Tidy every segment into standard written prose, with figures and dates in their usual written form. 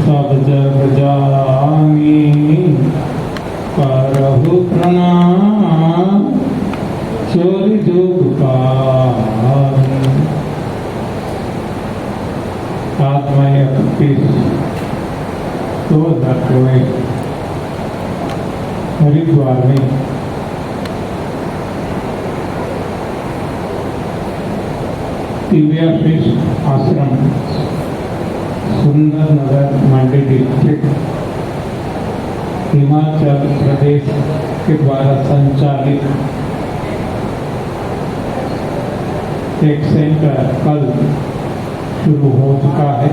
सब जग जानी करहु प्रणाम चोरी जोग पानी। आत्मा 31/2024 हरिद्वार में दिव्याशीष आश्रम सुंदर नगर मंडी डिस्ट्रिक्ट हिमाचल प्रदेश के द्वारा संचालित एक सेंटर कल शुरू हो चुका है।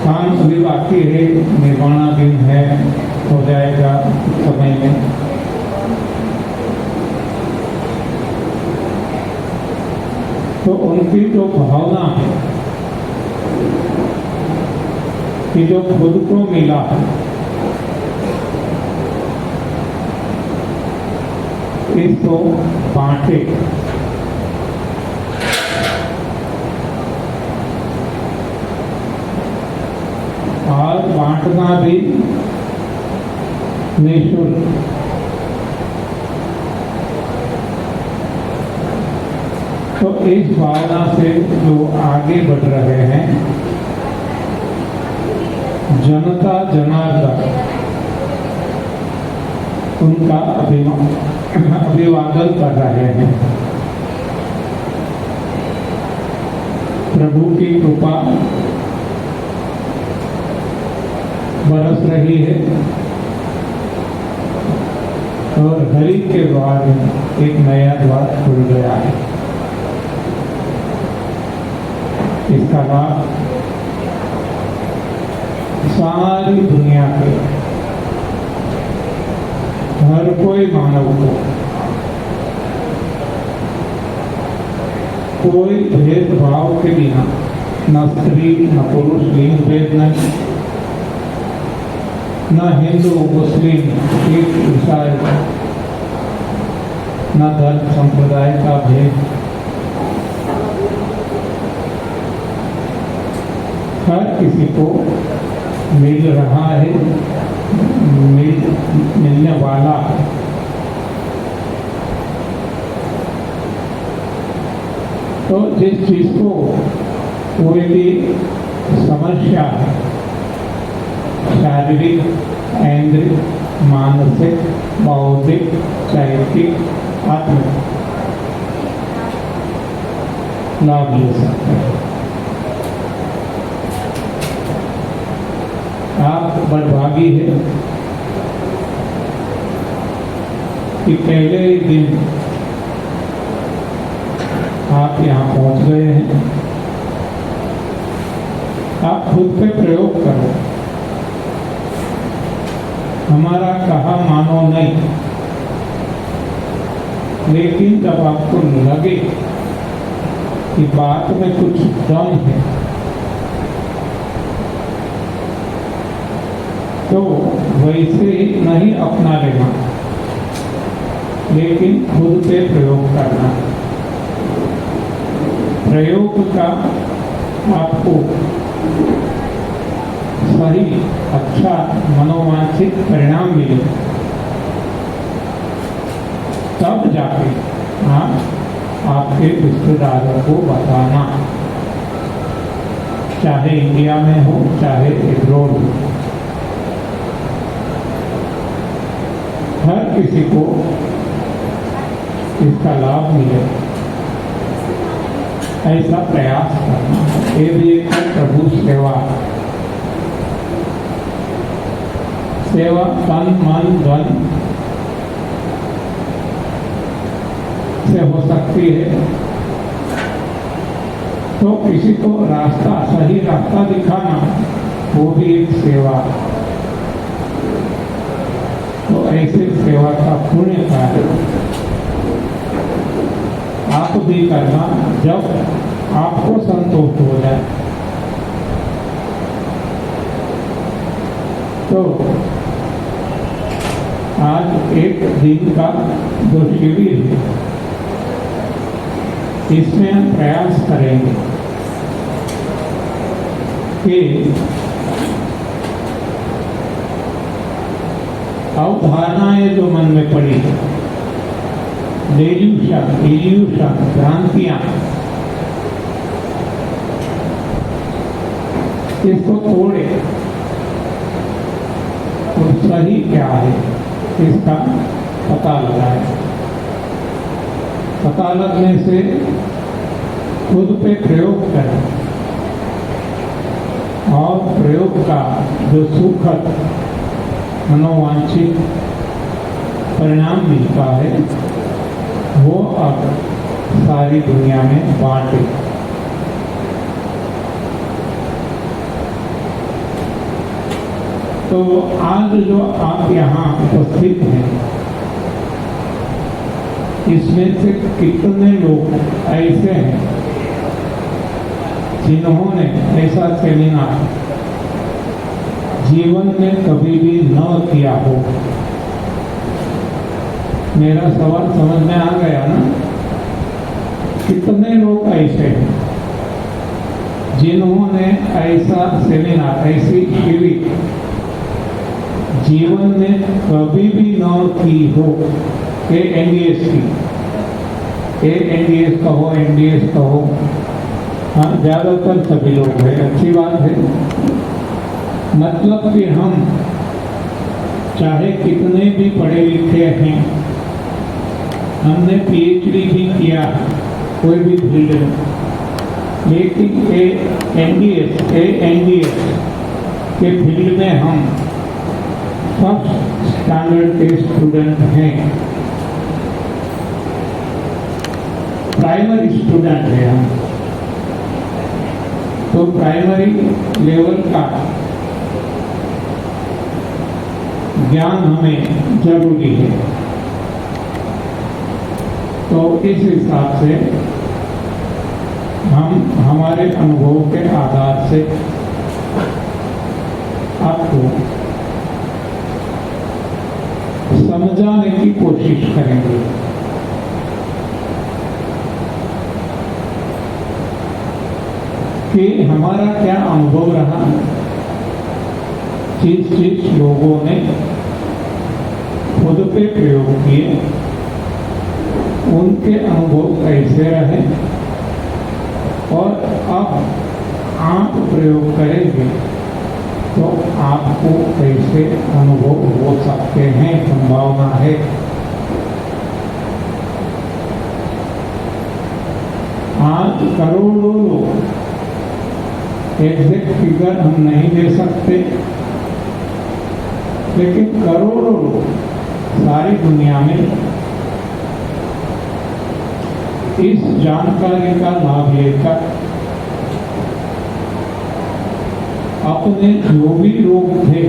काम अभी बाकी है, निर्माणाधीन है, हो जाएगा समय में। तो उनकी जो भावना है कि जो खुद को मिला है इसको बांटे, और बांटना भी निःशुल्क। तो इस भावना से जो आगे बढ़ रहे हैं, जनता जनार्दन उनका अभिवादन कर रहे हैं। प्रभु की कृपा बरस रही है और हरि के द्वार में एक नया द्वार खुल गया है। इसका लाभ सारी दुनिया के हर कोई मानव को, कोई भेदभाव के बिना, न स्त्री न पुरुष लिंग भेद नहीं, न हिंदू मुस्लिम सिख ईसाई, न धर्म संप्रदाय का भेद, हर किसी को मिल रहा है, मिलने वाला है। तो जिस चीज को कोई भी समस्या है, शारीरिक, ऐन्द्रिक, मानसिक, बौद्धिक, साहित्यिक, आत्मिक, लाभ ले सकते हैं। आप बड़भागी है कि पहले ही दिन आप यहाँ पहुँच गए हैं। आप खुद पे प्रयोग करो, हमारा कहा मानो नहीं, लेकिन जब आपको लगे कि बात में कुछ दम है तो वैसे ही नहीं अपना लेना, लेकिन खुद पे प्रयोग करना। प्रयोग का आपको सही अच्छा मनोवांछित परिणाम मिले तब जाके आप आपके रिश्तेदारों को बताना, चाहे इंडिया में हो चाहे एब्रॉड हो। हर किसी को इसका लाभ मिले ऐसा प्रयास करना। ये भी एक प्रभु सेवा, सेवा तन मन धन से हो सकती है। तो किसी को रास्ता, सही रास्ता दिखाना, वो भी एक सेवा। तो ऐसे सेवा का पुण्य कार्य आप भी करना जब आपको संतोष हो जाए। तो आज एक दिन का जो शिविर है इसमें हम प्रयास करेंगे कि अवधारणाएं जो मन में पड़ी है, इल्यूशन, भ्रांतियां, इसको तोड़े और सही क्या है इसका पता लगाए। पता लगने से खुद पे प्रयोग करें और प्रयोग का जो सुखद मनोवांछित परिणाम मिलता है वो अब सारी दुनिया में बांटे। तो आज जो आप यहाँ उपस्थित हैं, इसमें से कितने लोग ऐसे हैं जिन्होंने ऐसा सेमिनार जीवन में कभी भी न किया हो? मेरा सवाल समझ में आ गया ना? कितने लोग ऐसे हैं जिन्होंने ऐसा सेमिनार, ऐसी शिविर जीवन में कभी भी न की हो? एनडीएस की, एनडीएस कहो, एनडीएस कहो, हाँ, ज्यादातर सभी लोग हैं, अच्छी बात है। मतलब कि हम चाहे कितने भी पढ़े लिखे हैं, हमने पीएचडी भी किया कोई भी फील्ड में, लेकिन एनडीएस के फील्ड में हम फर्स्ट स्टैंडर्ड के स्टूडेंट हैं, प्राइमरी स्टूडेंट है हम। तो प्राइमरी लेवल का ज्ञान हमें जरूरी है। तो इस हिसाब से हम हमारे अनुभव के आधार से आपको समझाने की कोशिश करेंगे। कि हमारा क्या अनुभव रहा, जिस लोगों ने खुद पे प्रयोग किए उनके अनुभव कैसे रहे, और अब आप प्रयोग करेंगे तो आपको कैसे अनुभव हो सकते हैं, संभावना है। आज करोड़ों लोग, एग्जैक्ट फिगर हम नहीं दे सकते, लेकिन करोड़ों लोग सारी दुनिया में इस जानकारी का लाभ लेकर अपने जो भी रोग थे,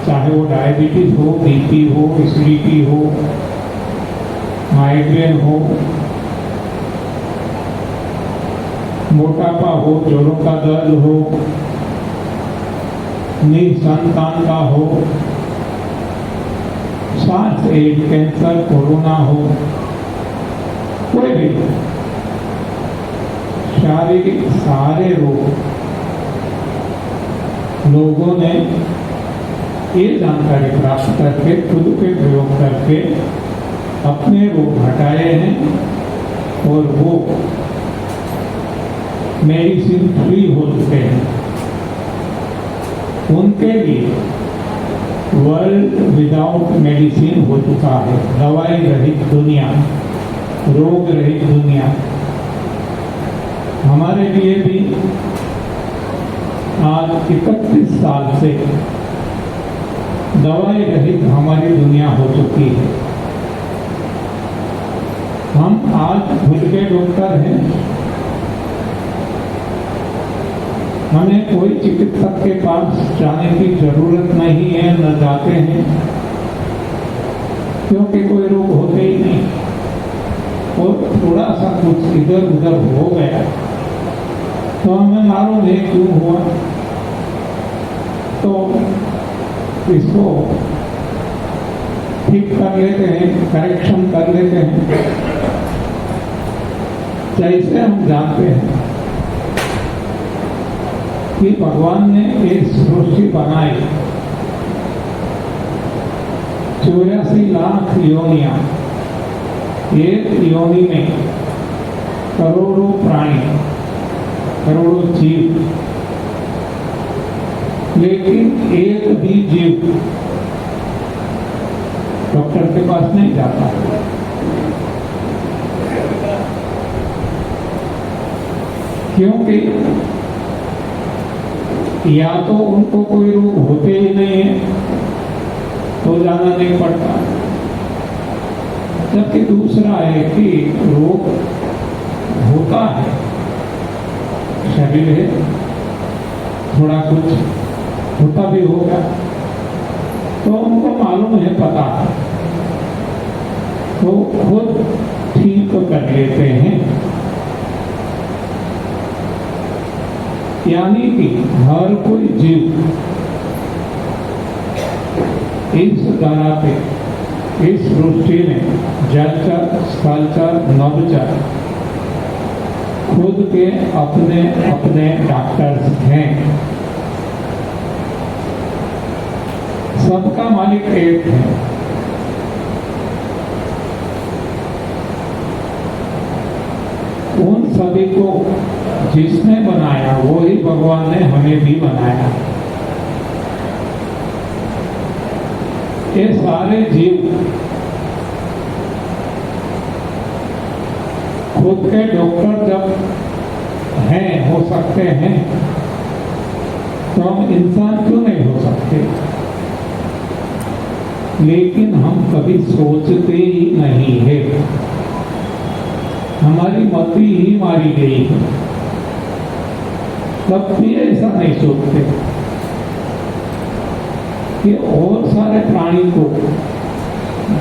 चाहे वो डायबिटीज हो, बीपी हो, एसिडिटी हो, माइग्रेन हो, मोटापा हो, जोड़ों का दर्द हो, निसंतान का हो, सांस एड, कैंसर, कोरोना हो, कोई भी शारीरिक सारे रोग, लोगों ने ये जानकारी प्राप्त करके खुद पे प्रयोग करके अपने रोग हटाए हैं, और वो मेडिसिन फ्री हो चुके हैं। उनके लिए वर्ल्ड विदाउट मेडिसिन हो चुका है, दवाई रहित दुनिया, रोग रहित दुनिया। हमारे लिए भी आज 31 साल से दवाई रहित हमारी दुनिया हो चुकी है। हम आज खुद के डॉक्टर हैं, हमें कोई चिकित्सक के पास जाने की जरूरत नहीं है, न जाते हैं, क्योंकि कोई रोग होते ही नहीं। और थोड़ा सा कुछ इधर उधर हो गया तो हमें मालूम है क्यों हुआ, तो इसको ठीक कर लेते हैं, करेक्शन कर लेते हैं, जैसे हम जानते हैं। कि भगवान ने एक सृष्टि बनाई, 84 लाख योनियां, एक योनि में करोड़ों प्राणी, करोड़ों जीव, लेकिन एक भी जीव डॉक्टर के पास नहीं जाता। क्योंकि या तो उनको कोई रोग होते ही नहीं है तो जाना नहीं पड़ता, जबकि दूसरा है कि रोग होता है, शरीर है, थोड़ा कुछ होता भी होगा तो उनको मालूम है, पता है, तो खुद ठीक कर लेते हैं। यानी कि हर कोई जीव इस धरा पे, इस सृष्टि में जलचर, स्थलचर, नभचर खुद के अपने अपने डॉक्टर्स हैं। सबका मालिक एक है। उन सभी को जिसने बनाया वही भगवान ने हमें भी बनाया। ये सारे जीव खुद के डॉक्टर जब हैं, हो सकते हैं, तो हम इंसान क्यों नहीं हो सकते? लेकिन हम कभी सोचते ही नहीं है, हमारी मति ही मारी गई है। तब भी ऐसा नहीं सोचते कि और सारे प्राणी को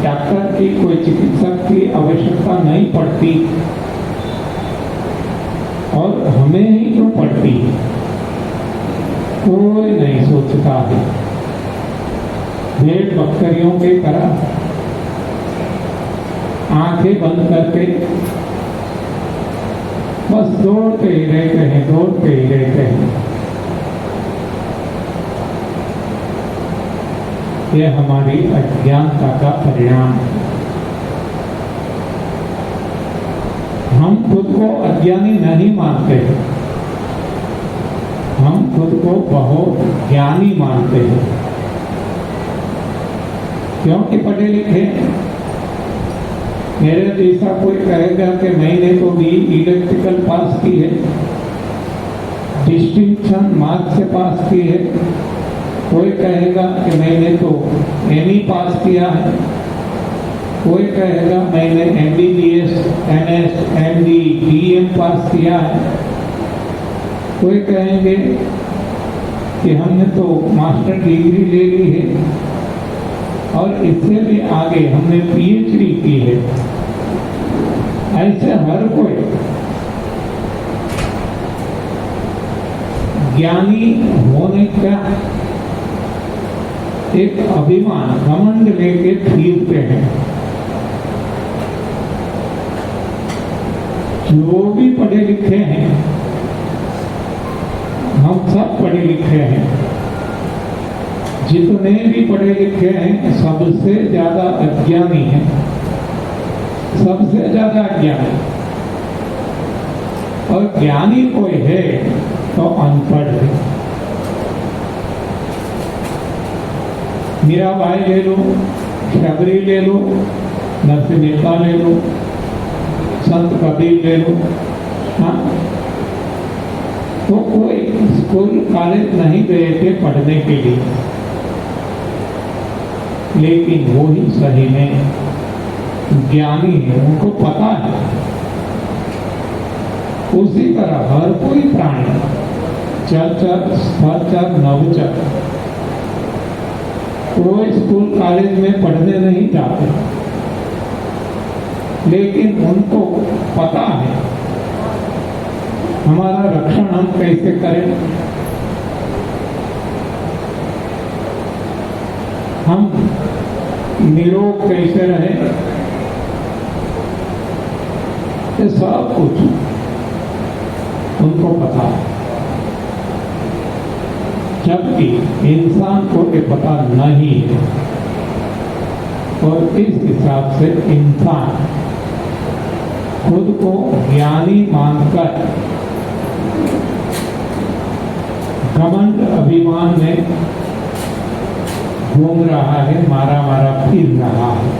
डॉक्टर की, कोई चिकित्सक की आवश्यकता नहीं पड़ती और हमें ही क्यों पड़ती, कोई नहीं सोचता है। भेड़ बकरियों के तरह आंखें बंद करके बस दौड़ते ही रहते हैं, दौड़ते ही रहते हैं। यह हमारी अज्ञानता का परिणाम है। हम खुद को अज्ञानी नहीं मानते हैं, हम खुद को बहुत ज्ञानी मानते हैं, क्योंकि पढ़े लिखे। मेरे जैसा कोई कहेगा कि मैंने तो भी इलेक्ट्रिकल पास की है, डिस्टिंक्शन मार्क्स से पास की है, कोई कहेगा कि मैंने तो एमई पास किया है, कोई कहेगा मैंने MBBS, MS, MD, DM पास किया है, कोई कहेंगे कि हमने तो मास्टर डिग्री ले ली है और इससे भी आगे हमने PhD की है। ऐसे हर कोई ज्ञानी होने का एक अभिमान, घमंड लेके फिरते हैं। जो भी पढ़े लिखे हैं, हम सब पढ़े लिखे हैं, जितने भी पढ़े लिखे हैं सबसे ज्यादा अज्ञानी हैं, सबसे ज्यादा अज्ञानी। और ज्ञानी कोई है तो अनपढ़ है। मीराबाई ले लो, शबरी ले लो, नरसिंह मेहता ले लो, संत कबीर ले लो, हाँ, तो कोई स्कूल कॉलेज नहीं गए थे पढ़ने के लिए, लेकिन वो ही सही में ज्ञानी है, उनको पता है। उसी तरह हर कोई प्राणी, चरचर, स्थलचर, नभचर, कोई स्कूल कॉलेज में पढ़ने नहीं जाते, लेकिन उनको पता है हमारा रक्षण हम कैसे करें, हम निरोग कैसे रहे, ये सब कुछ उनको पता है। जबकि इंसान को ये पता नहीं है। और इस हिसाब से इंसान खुद को ज्ञानी मानकर घमंड अभिमान में घूम रहा है, मारा मारा फिर रहा है।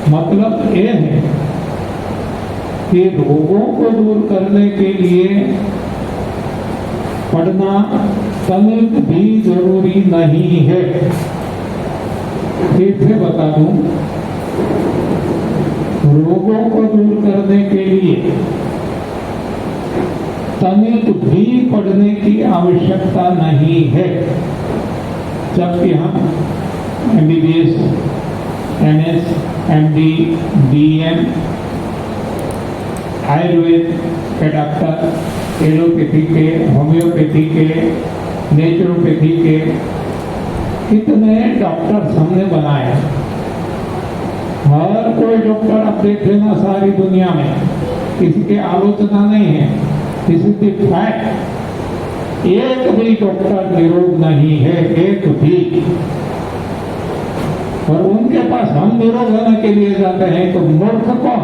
मतलब ये है कि रोगों को दूर करने के लिए पढ़ना तनिक भी जरूरी नहीं है। फिर से बता दूं, रोगों को दूर करने के लिए तनिक भी पढ़ने की आवश्यकता नहीं है। जबकि हम MBBS, MS, MD, DM, Ayurveda के डॉक्टर, एलोपैथी के, होम्योपैथी के, नेचुरोपैथी के कितने डॉक्टर हमने बनाए। हर कोई डॉक्टर आप देख लेना सारी दुनिया में, किसी की आलोचना नहीं है, किसी की फैक्ट। एक भी डॉक्टर निरोग नहीं है, एक भी। और उनके पास हम निरोग होने के लिए जाते हैं तो मूर्ख कौन?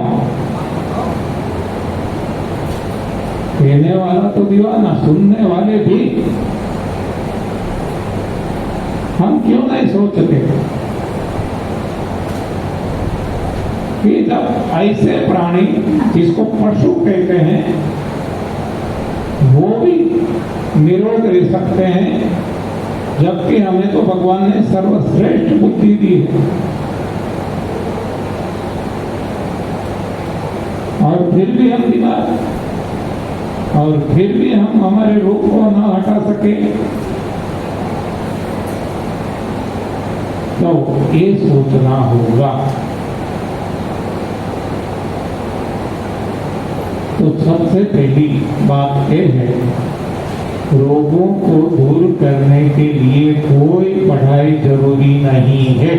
कहने वाला तो दीवाना, सुनने वाले भी। हम क्यों नहीं सोचते कि जब ऐसे प्राणी जिसको पशु कहते हैं वो भी निरोग रह सकते हैं, जबकि हमें तो भगवान ने सर्वश्रेष्ठ बुद्धि दी है। और फिर भी हम बीमार, और फिर भी हम हमारे रोग को न हटा सके। तो ये सोचना होगा। तो सबसे पहली बात यह है, रोगों को दूर करने के लिए कोई पढ़ाई जरूरी नहीं है।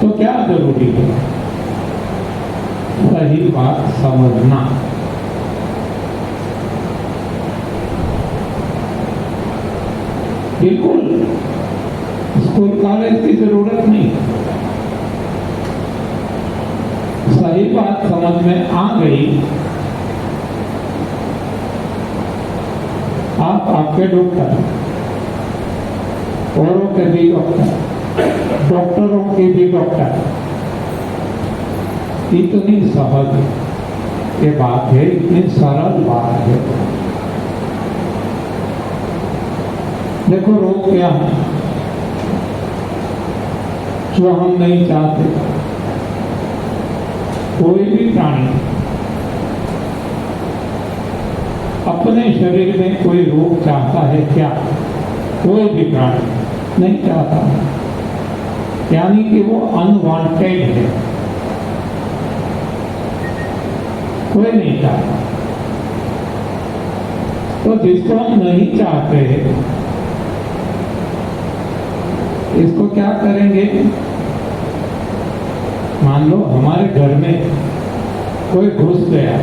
तो क्या जरूरी है? सही बात समझना। बिल्कुल स्कूल कॉलेज की जरूरत नहीं। सही बात समझ में आ गई, आप आपके डॉक्टर, औरों के भी डॉक्टर, डॉक्टरों के भी डॉक्टर, इतनी सहज ये बात है, इतनी सरल बात है। देखो रोग क्या है जो हम नहीं चाहते। कोई भी प्राणी अपने शरीर में कोई रोग चाहता है क्या? कोई भी प्राणी नहीं चाहता, यानी कि वो अनवांटेड है, कोई नहीं चाहता। तो जिसको हम नहीं चाहते इसको क्या करेंगे? मान लो हमारे घर में कोई घुस गया,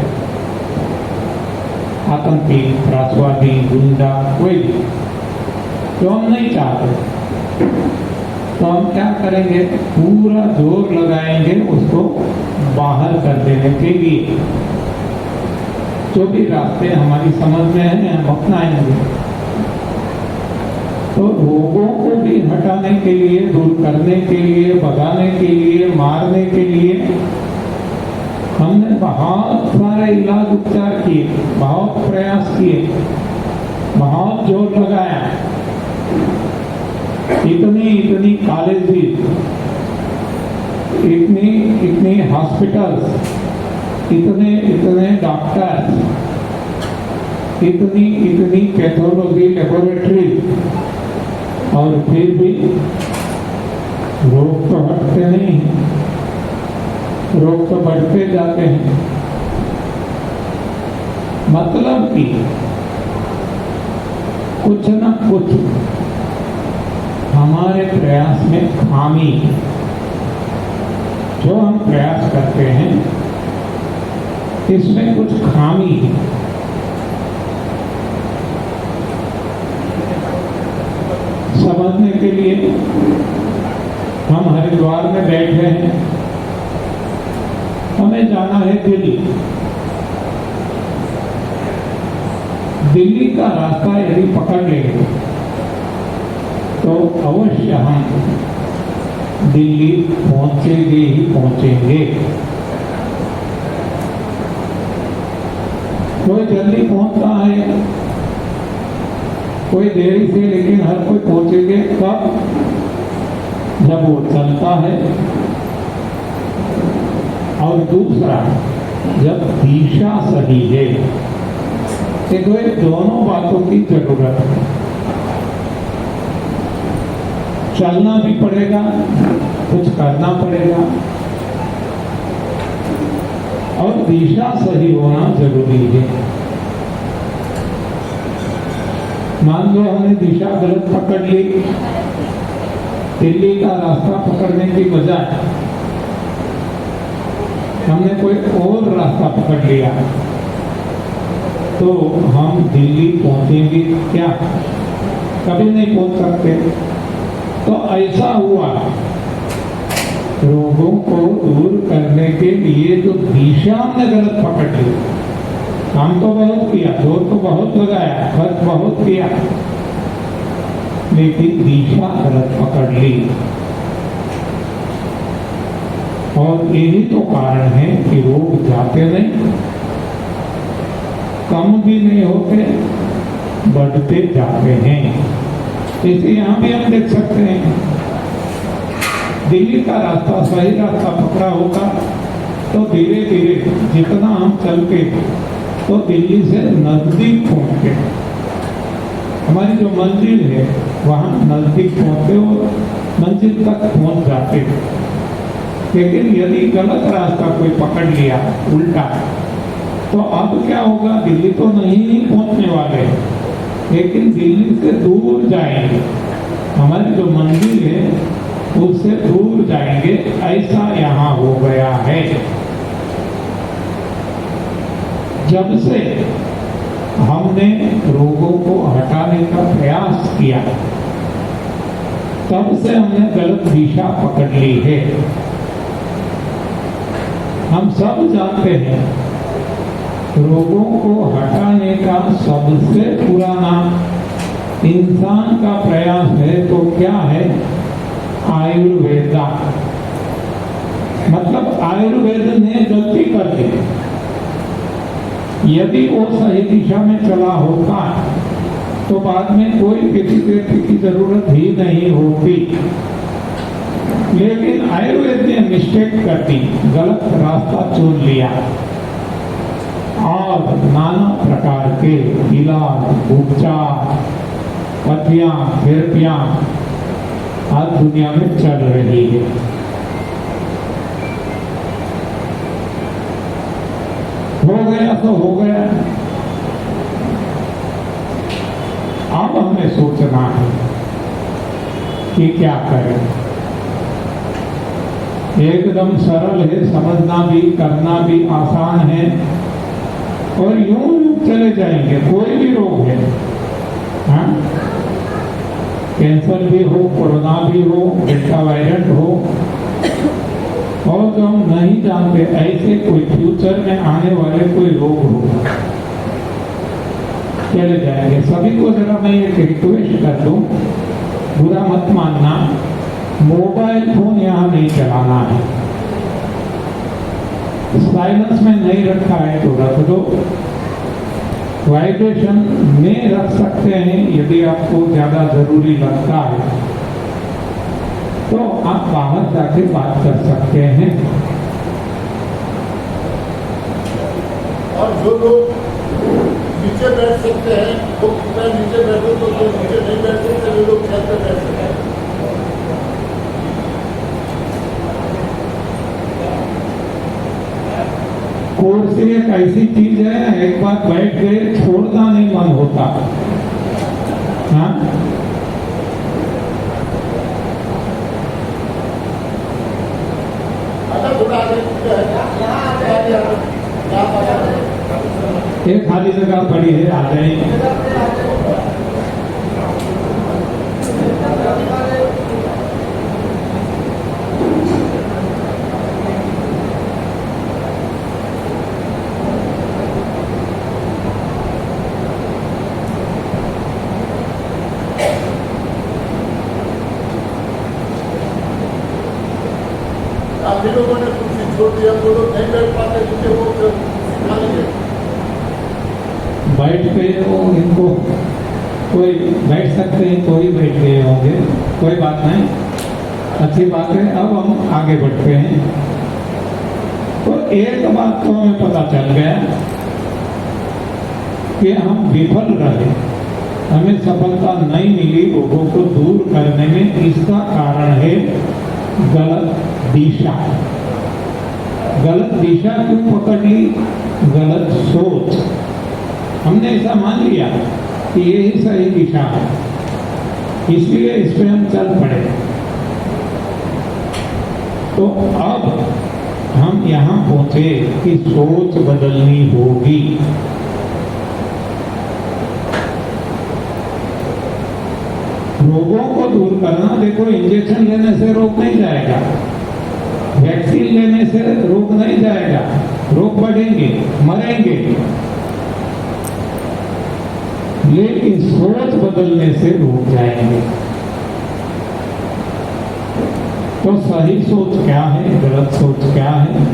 आतंकी, त्रासवादी, गुंडा, कोई भी, तो हम नहीं चाहते, तो हम क्या करेंगे? पूरा जोर लगाएंगे उसको बाहर कर देने के लिए। जो भी रास्ते हमारी समझ में है हम अपनाएंगे। तो रोगों को भी हटाने के लिए, दूर करने के लिए, भगाने के लिए, मारने के लिए हमने बहुत सारे इलाज उपचार किए, बहुत प्रयास किए, बहुत जोर लगाया। इतनी कॉलेजेस, इतनी हॉस्पिटल्स, इतने डॉक्टर्स, इतनी पैथोलॉजी लेबोरेटरी, और फिर भी रोग तो हटते नहीं, रोग तो बढ़ते जाते हैं। मतलब कि कुछ न कुछ हमारे प्रयास में खामी, जो हम प्रयास करते हैं इसमें कुछ खामी है। समझने के लिए हम हरिद्वार में बैठे हैं, हमें जाना है दिल्ली। दिल्ली का रास्ता यदि पकड़ लेंगे तो अवश्य हम दिल्ली पहुंचेंगे ही पहुंचेंगे। कोई जल्दी पहुंचता है, कोई देरी से, लेकिन हर कोई पहुंचेंगे कब? जब वो चलता है। और दूसरा, जब दिशा सही है। देखो, ये दोनों बातों की जरूरत है। चलना भी पड़ेगा, कुछ करना पड़ेगा, और दिशा सही होना जरूरी है। मान लो हमने दिशा गलत पकड़ ली, दिल्ली का रास्ता पकड़ने की बजाय हमने कोई और रास्ता पकड़ लिया, तो हम दिल्ली पहुंचेंगे क्या? कभी नहीं पहुंच सकते। तो ऐसा हुआ, रोगों को दूर करने के लिए जो दिशा हमने गलत पकड़ ली, काम तो बहुत किया, जोर तो बहुत लगाया, खर्च बहुत किया, लेकिन दिशा गलत पकड़ ली। और यही तो कारण है कि रोग जाते नहीं, कम भी नहीं होते, बढ़ते जाते हैं। इसे यहां भी हम देख सकते हैं, दिल्ली का रास्ता सही रास्ता पकड़ा होगा तो धीरे धीरे जितना हम चलते तो दिल्ली से नजदीक पहुंचते, हमारी जो मंजिल है वहां नजदीक पहुंचते और मंजिल तक पहुंच जाते। लेकिन यदि गलत रास्ता कोई पकड़ लिया उल्टा, तो अब क्या होगा? दिल्ली तो नहीं पहुंचने वाले, लेकिन दिल्ली से दूर जाएंगे, हमारी जो मंजिल है उससे दूर जाएंगे। ऐसा यहाँ हो गया है। जब से हमने रोगों को हटाने का प्रयास किया, तब से हमने गलत दिशा पकड़ ली है। हम सब जानते हैं, रोगों को हटाने का सबसे पुराना इंसान का प्रयास है तो क्या है? आयुर्वेदा। मतलब आयुर्वेद ने गलती कर दी। यदि वो सही दिशा में चला होता तो बाद में कोई फिजियोथेरेपी की जरूरत ही नहीं होती। लेकिन आयुर्वेद ने मिस्टेक कर दी, गलत रास्ता चुन लिया और नाना प्रकार के इलाज, उपचार, पथ्यां, थेरेपियां आज दुनिया में चल रही है। हो गया तो हो गया, अब हमें सोचना है कि क्या करें। एकदम सरल है, समझना भी करना भी आसान है, और यूं चले जाएंगे। कोई भी रोग है, हाँ? कैंसर भी हो, कोरोना भी हो, डेल्टा वायरस हो, और जो हम नहीं जानते ऐसे कोई फ्यूचर में आने वाले कोई रोग हो, चले जाएंगे। सभी को जरा मैं एक रिक्वेस्ट कर दूं, बुरा मत मानना, मोबाइल फोन यहाँ नहीं चलाना है। साइलेंस में नहीं रखा है तो रख दो, वाइब्रेशन में रख सकते हैं यदि आपको ज्यादा जरूरी लगता है, तो आप बाहर जाके बात कर सकते हैं। और जो लोग नीचे बैठ सकते हैं वो नीचे बैठो, तो जो नीचे नहीं बैठ सकते वो लोग छत पर बैठ सकते हैं। कुर्सी एक ऐसी चीज है, एक बार बैठ गए छोड़ना नहीं मन होता। हाँ? अच्छा, एक खाली जगह पड़ी है, आ जाएंगे। आप लोगों ने कुर्सी छोड़ दिया, वो लोग नहीं बैठ पाते, क्योंकि वो सिखा लेंगे। बैठ पे वो इनको कोई बैठ सकते हैं तो ही बैठ गए होंगे, कोई बात नहीं, अच्छी बात है। अब हम आगे बढ़ते हैं। तो एक बात तो हमें पता चल गया कि हम विफल रहे, हमें सफलता नहीं मिली रोगों को दूर करने में। इसका कारण है गलत दिशा। गलत दिशा क्यों पकड़ ली? गलत सोच। हमने ऐसा मान लिया कि यही सही दिशा है, इसलिए इस पे हम चल पड़े। तो अब हम यहां पहुंचे कि सोच बदलनी होगी। रोगों को दूर करना, देखो इंजेक्शन लेने से रोग नहीं जाएगा, वैक्सीन लेने से रोग नहीं जाएगा, रोग बढ़ेंगे, मरेंगे। लेकिन सोच बदलने से रोग जाएंगे। तो सही सोच क्या है, गलत सोच क्या है,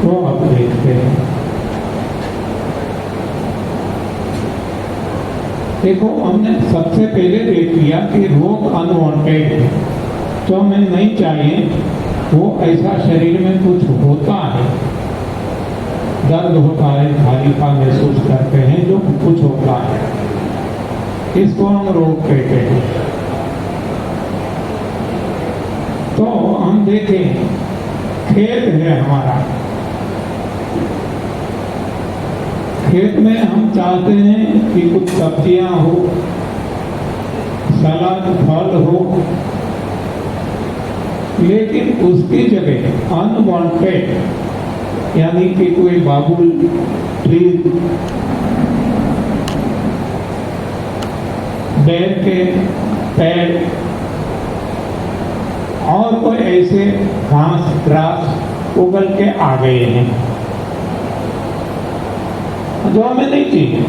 तो अब देखते हैं। देखो, हमने सबसे पहले देख लिया कि रोग अनवांटेड है, तो हमें नहीं चाहिए। वो ऐसा शरीर में कुछ होता है, दर्द होता है, भारीपा महसूस करते हैं, जो कुछ होता है, इसको हम रोग कहते हैं। तो हम देखें, खेत है हमारा, खेत में हम चाहते हैं कि कुछ सब्जियां हो, सलाद, फल हो, लेकिन उसकी जगह अनवांटेड यानी कि कोई बाबुल ट्री, बेर के पेड़ और कोई ऐसे घास ग्रास उगल के आ गए हैं जो हमें नहीं चाहिए।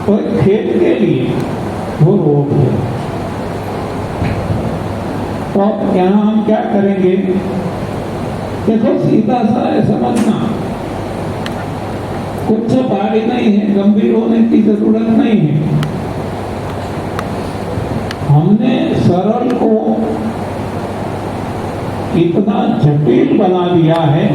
तो खेत के लिए वो रोग है। तो यहाँ हम क्या करेंगे? देखो, सीधा सा है समझना, कुछ भारी नहीं है, गंभीर होने की जरूरत नहीं है। हमने सरल को इतना जटिल बना दिया है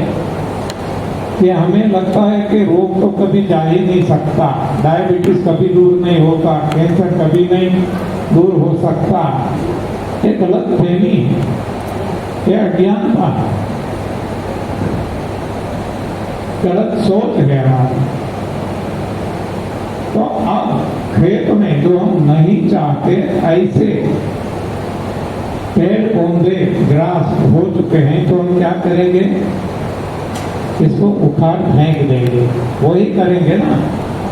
कि हमें लगता है कि रोग तो कभी जा ही नहीं सकता, डायबिटीज कभी दूर नहीं होता, कैंसर कभी नहीं दूर हो सकता। ये गलतफहमी है, ये अज्ञानता है, गलत सोच है हमारी। तो अब खेत में जो हम नहीं चाहते ऐसे पेड़ पौधे ग्रास हो चुके हैं, तो हम क्या करेंगे? इसको उखाड़ फेंक देंगे। वही करेंगे ना,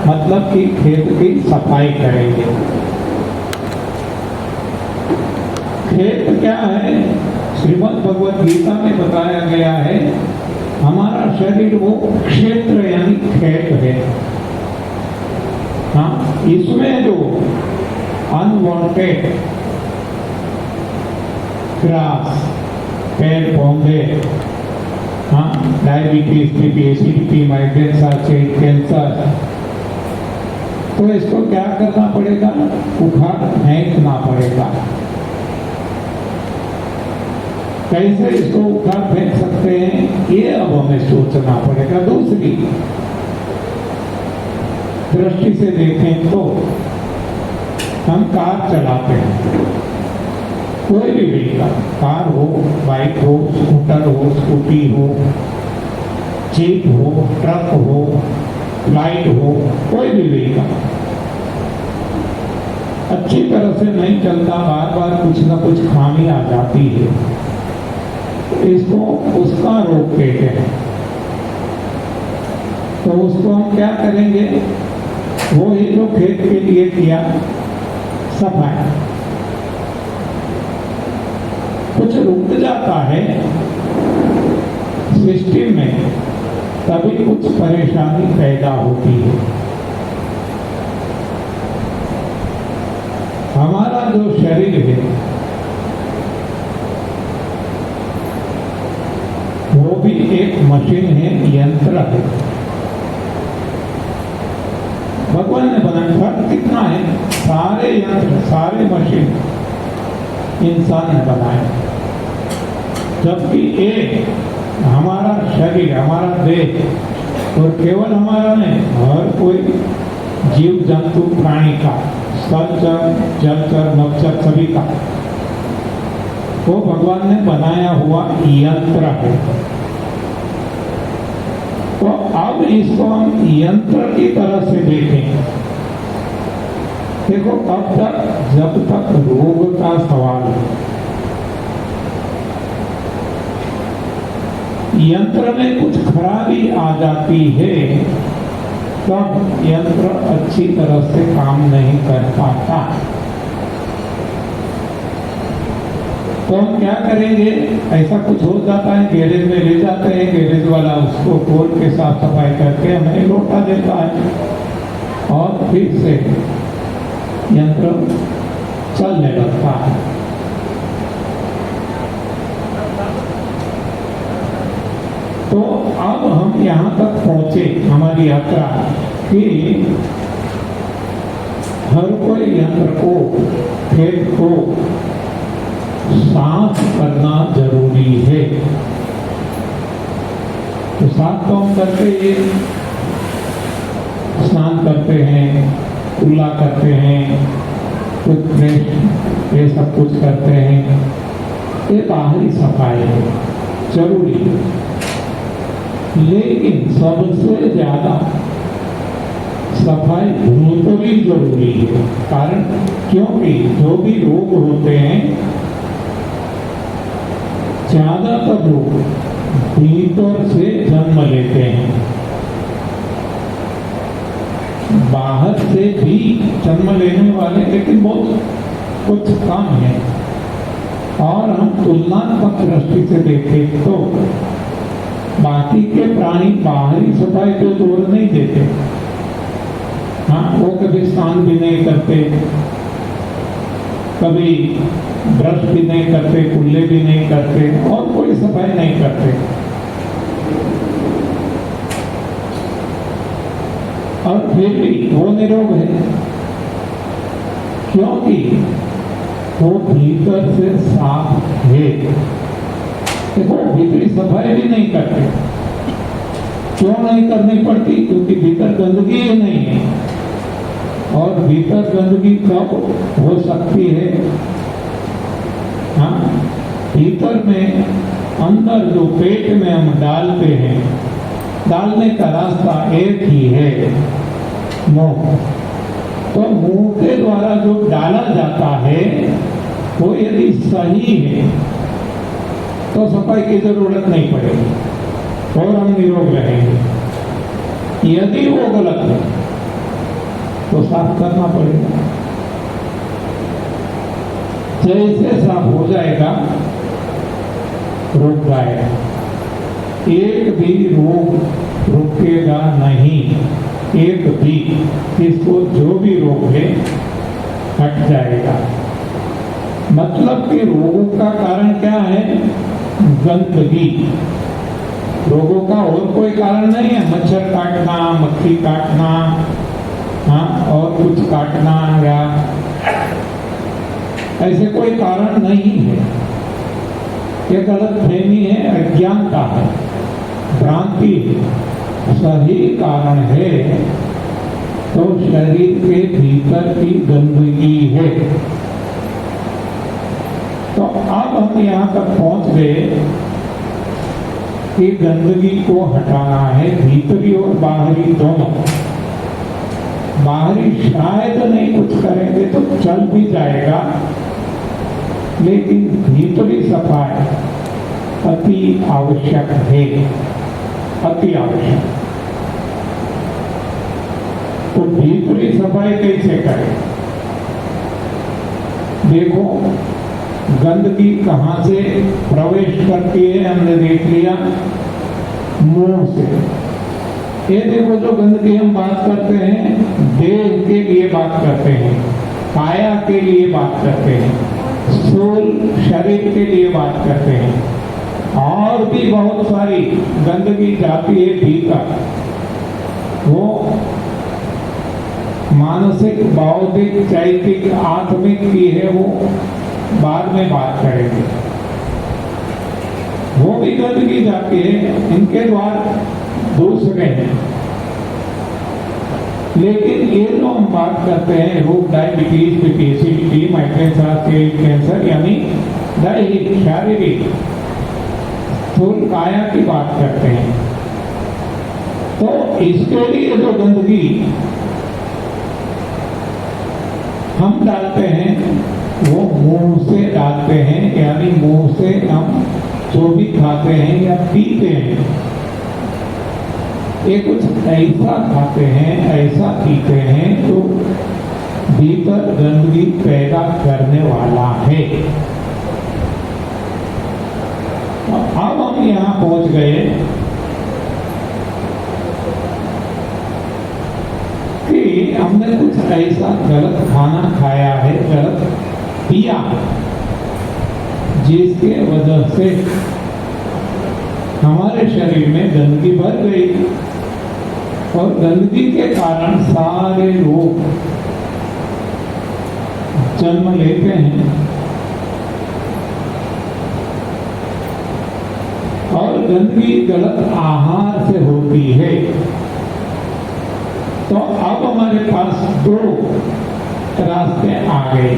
मतलब कि खेत की सफाई करेंगे। खेत क्या है? श्रीमद् भगवद गीता में बताया गया है, हमारा शरीर वो क्षेत्र यानी खेत है। हाँ, इसमें जो अनवांटेड ग्रास, पेड़ पौधे, हाँ, diabetes, BP, acidity, migraine, side cancer, तो इसको क्या करना पड़ेगा? उखाड़ फेंकना पड़ेगा। कैसे इसको उखाड़ फेंक सकते हैं, ये अब हमें सोचना पड़ेगा। दूसरी दृष्टि से देखें तो हम कार चलाते हैं, कोई भी व्हीकल, कार हो, बाइक हो, स्कूटर हो, स्कूटी हो, जीप हो, ट्रक हो, फ्लाइट हो, कोई भी व्हीकल अच्छी तरह से नहीं चलता, बार बार कुछ ना कुछ खामी आ जाती है, इसको उसका रोग कहते हैं। तो उसको हम क्या करेंगे, वो ही जो खेत के लिए किया सफाई, कुछ रुक जाता है सृष्टि में, तभी कुछ परेशानी पैदा होती है। हमारा जो शरीर है वो भी एक मशीन है, यंत्र है। भगवान ने बनाया, फर्क कितना है, सारे यंत्र सारे मशीन इंसान ने बनाए, जबकि एक हमारा शरीर हमारा देह, और केवल हमारा नहीं, हर कोई जीव जंतु प्राणी का, स्थलचर जलचर नभचर सभी का वो भगवान ने बनाया हुआ यंत्र है। तो अब इसको हम यंत्र की तरह से देखें। देखो, अब तक जब तक रोग का सवाल है, यंत्र में कुछ खराबी आ जाती है तब यंत्र अच्छी तरह से काम नहीं कर पाता। तो हम क्या करेंगे, ऐसा कुछ हो जाता है, गैरेज में ले जाते हैं, गैरेज वाला उसको खोल के साफ सफाई करके हमें लौटा देता है और फिर से यंत्र चलने लगता है। तो अब हम यहाँ तक पहुंचे, हमारी यात्रा, कि हर कोई यंत्र को, खेत को साफ करना जरूरी है। तो साफ तो हम करते हैं, स्नान करते हैं, कुल्ला करते हैं, टूथब्रश, ये सब कुछ करते हैं, ये बाहरी सफाई है, जरूरी है। लेकिन सबसे ज्यादा सफाई भीतरी जरूरी है। कारण, क्योंकि जो भी रोग होते हैं, ज्यादातर लोग भीतर से जन्म लेते हैं। बाहर से भी जन्म लेने वाले लेकिन बहुत कुछ कम है। और हम तुलनात्मक दृष्टि से देखें तो बाकी के प्राणी बाहरी सफाई को जोर नहीं देते। हाँ, वो कभी स्नान भी नहीं करते, कभी ब्रश भी नहीं करते, कुल्ले भी नहीं करते और कोई सफाई नहीं करते। और फिर भी वो निरोग है, क्योंकि वो भीतर से साफ है। देखो, भीतरी सफाई भी नहीं करते। क्यों नहीं करनी पड़ती? क्योंकि भीतर गंदगी ही नहीं है। और भीतर गंदगी कब हो सकती है? हाँ, भीतर में, अंदर जो पेट में हम डालते हैं, डालने का रास्ता एक ही है, मुंह। तो मुंह के द्वारा जो डाला जाता है वो यदि सही है तो सफाई की जरूरत नहीं पड़ेगी और हम निरोग रहेंगे। यदि वो गलत है तो साफ करना पड़ेगा। जैसे साफ हो जाएगा, रुक जाएगा। एक भी रोग रुकेगा नहीं, एक भी, इसको जो भी रोग है हट जाएगा। मतलब कि रोगों का कारण क्या है? गंदगी। रोगों का और कोई कारण नहीं है। मच्छर काटना, मक्खी काटना, हाँ, और कुछ काटना या ऐसे कोई कारण नहीं है। ये गलतफहमी है, अज्ञानता है, भ्रांति है। सही कारण है तो शरीर के भीतर की गंदगी है। तो अब हम यहाँ तक पहुंच गए कि गंदगी को हटाना है, भीतरी और बाहरी दोनों। बाहरी शायद नहीं कुछ करेंगे तो चल भी जाएगा, लेकिन भीतरी सफाई अति आवश्यक है, अति आवश्यक। तो भीतरी सफाई कैसे करें? देखो गंदगी कहां से प्रवेश करती है हमने देख लिया, मुंह से। ये देखो जो गंदगी हम बात करते हैं, देह के लिए बात करते हैं, काया के लिए बात करते हैं, स्थूल शरीर के लिए बात करते हैं। और भी बहुत सारी गंदगी जाती है भीतर, वो मानसिक, बौद्धिक, चैतिक, आत्मिक की है, वो बाद में बात करेंगे। वो भी गंदगी जाती है, इनके द्वार दूसरे हैं। लेकिन ये जो हम बात करते हैं रोग, डायबिटीज, ओबेसिटी, माइग्रेन, कैंसर, यानी दैहिक, शारीरिक, स्थूल काया की बात करते हैं। तो इसके लिए जो गंदगी हम डालते हैं वो मुंह से डालते हैं, यानी मुंह से हम जो भी खाते हैं या पीते हैं, ये कुछ ऐसा खाते हैं, ऐसा पीते हैं जो भीतर गंदगी पैदा करने वाला है। अब हम यहां पहुंच गए कि हमने कुछ ऐसा गलत खाना खाया है, गलत पिया है, जिसके वजह से हमारे शरीर में गंदगी भर गई और गंदगी के कारण सारे रोग जन्म लेते हैं। और गंदगी गलत आहार से होती है। तो अब हमारे पास दो रास्ते आ गए।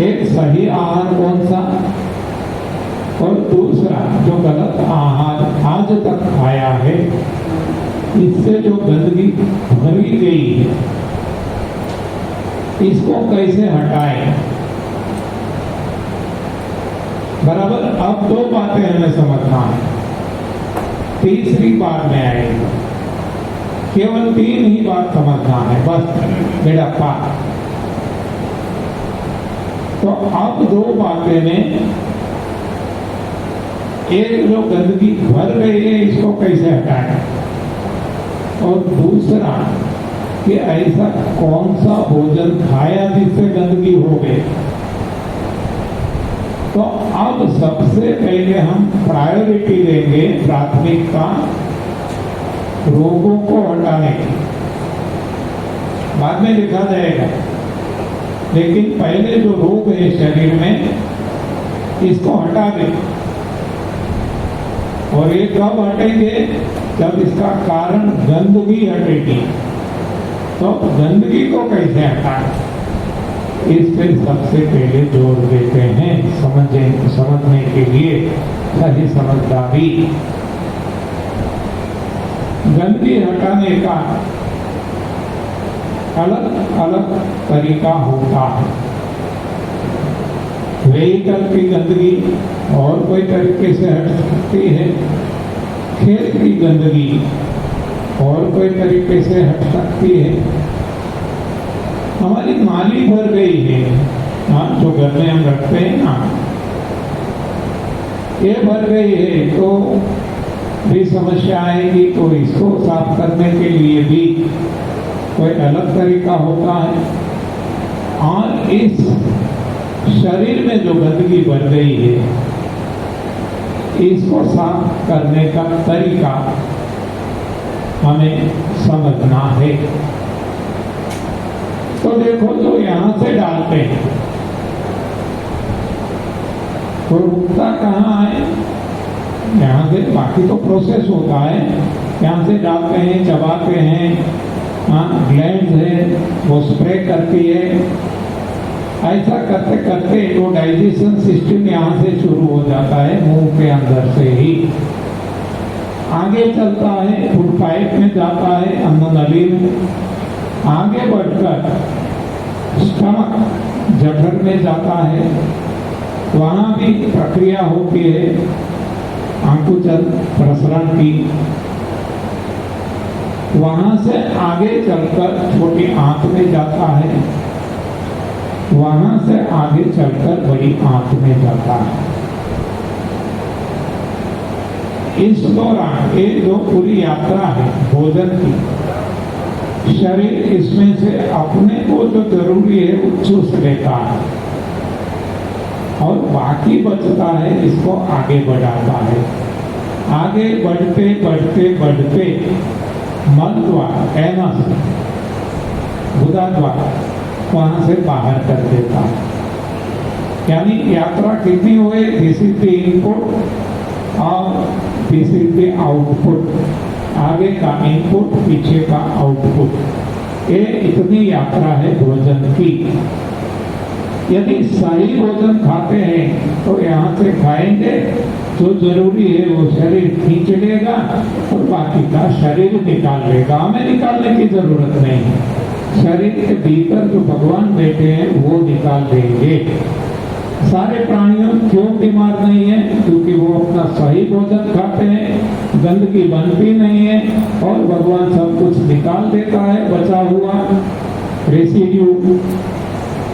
एक सही आहार कौन सा, और दूसरा जो गलत आहार आज तक खाया है, इससे जो गंदगी भरी गई है, इसको कैसे हटाएं। बराबर। अब दो बातें हमें समझना है, तीसरी बात में आएगी। केवल तीन ही बात समझना है बस, बेड़ा पार। तो अब दो बातें में, एक जो गंदगी भर रही है इसको कैसे हटाएं, और दूसरा कि ऐसा कौन सा भोजन खाया जिससे गंदगी हो गई। तो अब सबसे पहले हम प्रायोरिटी देंगे, प्राथमिकता रोगों को हटाने की। बाद में लिखा जाएगा, लेकिन पहले जो रोग है शरीर में, इसको हटा दें। और ये कब हटेंगे, जब इसका कारण गंदगी हटेगी। तो गंदगी को कैसे हटाएं, इस पर सबसे पहले जोर देते हैं समझने के लिए सही समझदारी। गंदगी हटाने का अलग अलग तरीका होता है। व्हीकल की गंदगी और कोई तरीके से हट सकती है, खेत की गंदगी और कोई तरीके से हट सकती है। हमारी नाली भर गई है, हाँ, जो घर में हम रखते हैं ना, ये भर गई है तो भी समस्या आएगी। तो इसको साफ करने के लिए भी कोई अलग तरीका होता है। और इस शरीर में जो गंदगी भर गई है, इसको साफ करने का तरीका हमें समझना है। तो देखो, जो यहां से डालते हैं तो रुकता कहाँ है, यहाँ से। बाकी तो प्रोसेस होता है, यहाँ से डालते हैं, चबाते हैं, हाँ, ग्लैंड है वो स्प्रे करती है। ऐसा करते करते वो डाइजेशन सिस्टम यहाँ से शुरू हो जाता है, मुंह के अंदर से ही आगे चलता है, फूड पाइप में जाता है, अन्न नली में, आगे बढ़कर स्टमक जठर में जाता है। वहाँ भी प्रक्रिया होती है आकुंचन प्रसरण की। वहां से आगे चलकर छोटी आंत में जाता है, वहां से आगे चलकर बड़ी आंत में जाता है। इस दौरान ये जो पूरी यात्रा है भोजन की, शरीर इसमें से अपने को जो जरूरी है वो चूस लेता है और बाकी बचता है इसको आगे बढ़ाता है। आगे बढ़ते बढ़ते बढ़ते मल द्वार एनस गुदा द्वार वहां से बाहर कर देता है। यानी यात्रा कितनी हुई, दिस इज द इनपुट और दिस इज द आउटपुट। आगे का इनपुट, पीछे का आउटपुट। ये इतनी यात्रा है भोजन की। यदि सही भोजन खाते हैं तो यहाँ से खाएंगे, जो जरूरी है वो शरीर खींच लेगा और बाकी का शरीर निकाल लेगा। हमें निकालने की जरूरत नहीं है, शरीर के भीतर जो भगवान बैठे हैं वो निकाल देंगे। सारे प्राणियों क्यों बीमार नहीं है? क्योंकि वो अपना सही भोजन खाते हैं, गंदगी बनती नहीं है और भगवान सब कुछ निकाल देता है बचा हुआ रेसिड्यू,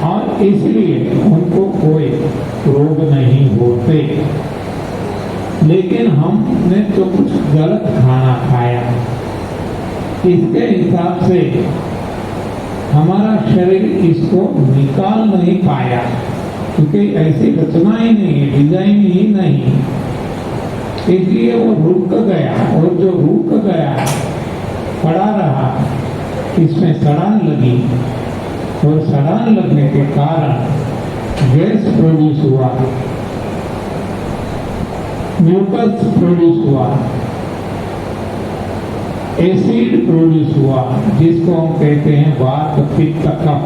और इसलिए उनको कोई रोग नहीं होते। लेकिन हमने तो कुछ गलत खाना खाया, इसके हिसाब से हमारा शरीर इसको निकाल नहीं पाया, क्योंकि ऐसी रचना ही नहीं है, डिजाइन ही नहीं, इसलिए वो रुक गया। और जो रुक गया पड़ा रहा, इसमें सड़ान लगी और सड़ान लगने के कारण गैस प्रोड्यूस हुआ, म्यूकस प्रोड्यूस हुआ, एसिड प्रोड्यूस हुआ, जिसको हम कहते हैं वात पित्त कफ।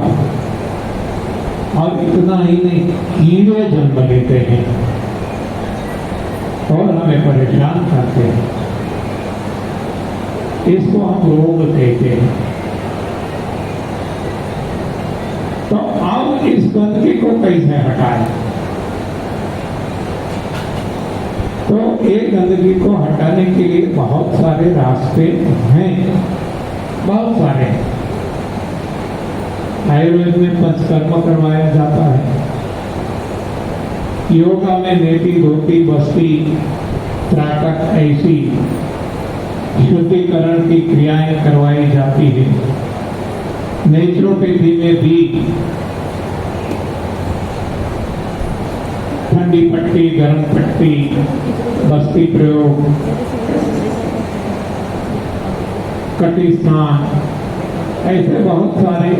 और इतना ही नहीं, कीड़े जन्म लेते हैं और हमें परेशान करते हैं। इसको हम रोग कहते हैं। तो अब इस गंदगी को कैसे हटाएं? तो एक गंदगी को हटाने के लिए बहुत सारे रास्ते हैं, बहुत सारे। आयुर्वेद में पंचकर्म करवाया जाता है, योगा में नेति धोती बस्ती त्राटक ऐसी शुद्धिकरण की क्रियाएं करवाई जाती है। नेचुरोपैथी में भी ठंडी पट्टी, गर्म पट्टी, बस्ती प्रयोग, कटी स्नान, ऐसे बहुत सारे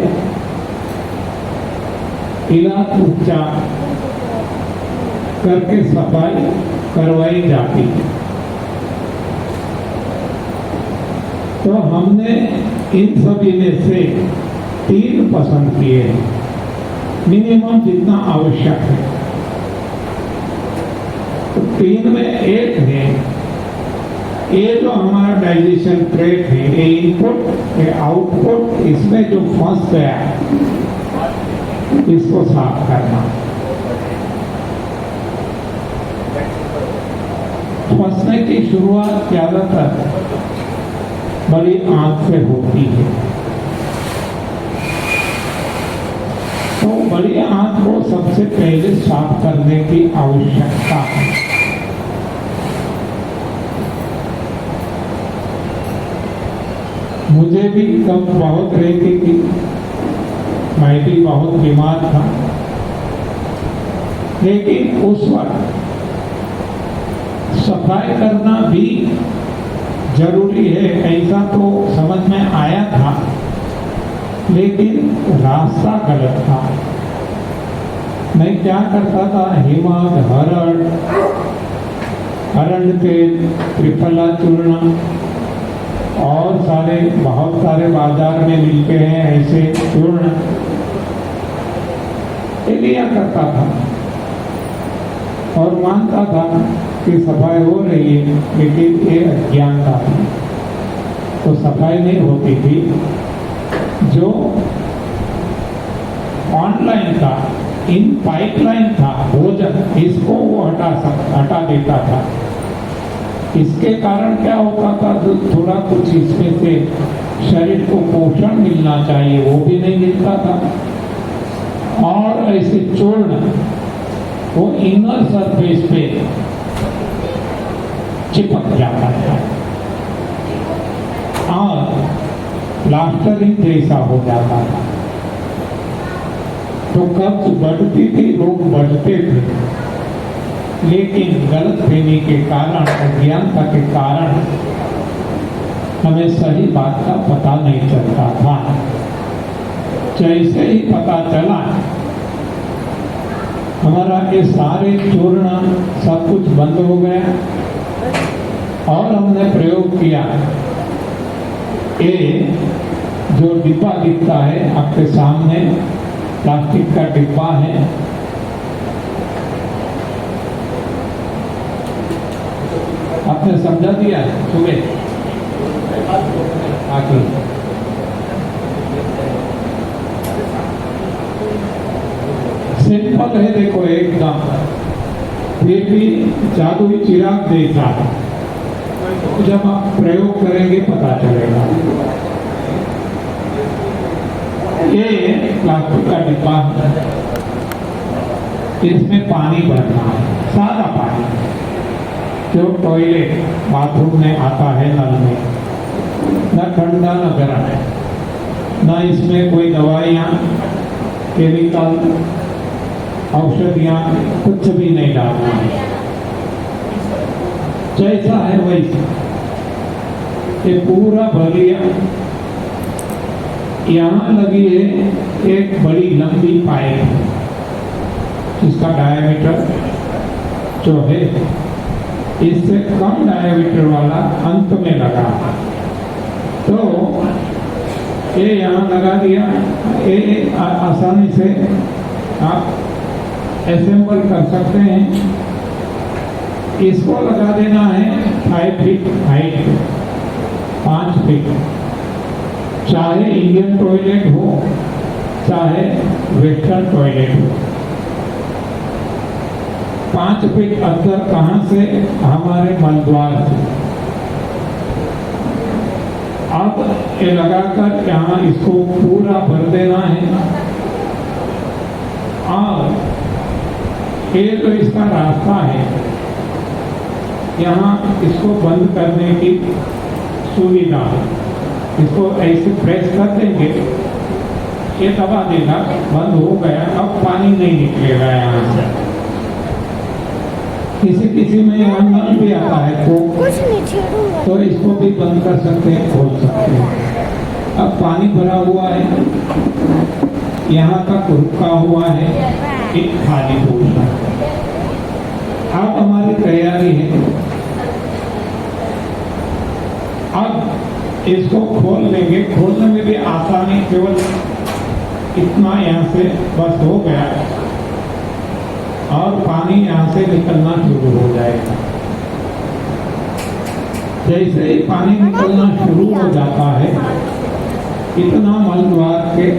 इलाज उपचार करके सफाई करवाई जाती है। तो हमने इन सभी में से 3 पसंद किए हैं, मिनिमम जितना आवश्यक है। तो 3 में एक है, ये जो हमारा डाइजेशन ट्रैक है, ये इनपुट ये आउटपुट, इसमें जो फंस गया इसको साफ करना। फंसने की शुरुआत ज्यादातर बड़ी आंत से होती है। तो बड़ी आंत को सबसे पहले साफ करने की आवश्यकता है। मुझे भी कब बहुत रहती थी, मैं भी बहुत बीमार था, लेकिन उस वक्त सफाई करना भी जरूरी है ऐसा तो समझ में आया था, लेकिन रास्ता गलत था। मैं क्या करता था, हिमक, हरड़ तेल, त्रिफला चूर्ण और बहुत सारे बाजार में मिलते हैं ऐसे चूर्ण, ये लिया करता था और मानता था कि सफाई हो रही है, लेकिन ये अज्ञानता थी। तो सफाई नहीं होती थी। जो ऑनलाइन था, इन पाइपलाइन था भोजन, इसको वो हटा देता था। इसके कारण क्या होता था, तो थोड़ा कुछ इसमें से शरीर को पोषण मिलना चाहिए, वो भी नहीं मिलता था। और ऐसे चूर्ण वो इनर सरफेस पे चिपक जाता था और प्लास्टरिंग जैसा हो जाता था। तो कब्ज बढ़ती थी, रोग बढ़ते थे, लेकिन गलतफहमी के कारण, अज्ञानता के कारण हमें सही बात का पता नहीं चलता था। जैसे ही पता चला, हमारा ये सारे चूर्ण सब कुछ बंद हो गया और हमने प्रयोग किया। ये जो डिब्बा दिखता है आपके सामने, प्लास्टिक का डिब्बा है, आपने समझा दिया सुबह आके। सिंपल है, देखो एकदम, फिर भी जादुई चिराग जैसा है। जब आप प्रयोग करेंगे पता चलेगा। ये प्लास्टिक का डिब्बा है, इसमें पानी भरना है, सादा पानी जो टॉयलेट बाथरूम में आता है नल में, न ठंडा न गर्म है, न इसमें कोई दवाइयाँ, केमिकल, औषधियाँ कुछ भी नहीं डालना है, जैसा है वैसा। ये पूरा भर लिया। यहाँ लगी है एक बड़ी लंबी पाइप, जिसका डायमीटर जो है इससे कम डायमीटर वाला अंत में लगा। तो ये यहाँ लगा दिया, ये आसानी से आप असेंबल कर सकते हैं। इसको लगा देना है 5 फीट हाइट पे, 5 फीट, चाहे इंडियन टॉयलेट हो चाहे वेस्टर्न टॉयलेट हो। 5 फीट अंदर कहाँ से? हमारे मलद्वार से। अब ये लगाकर यहाँ इसको पूरा भर देना है और ये तो इसका रास्ता है, यहाँ इसको बंद करने की सुविधा है। इसको ऐसे प्रेस कर देंगे, ये दबा देगा, बंद हो गया। अब पानी नहीं निकलेगा यहाँ से। किसी में यहाँ नल भी आता है तो इसको भी बंद कर सकते हैं, खोल सकते हैं। अब पानी भरा हुआ है, यहाँ तक रुका हुआ है, एक खाली पूछना। अब हमारी तैयारी है। अब इसको खोल लेंगे। खोलने में भी आसानी, केवल इतना यहाँ से बस हो गया और पानी यहाँ से निकलना शुरू हो जाएगा। जैसे ही पानी निकलना शुरू हो जाता है, इतना मलद्वार के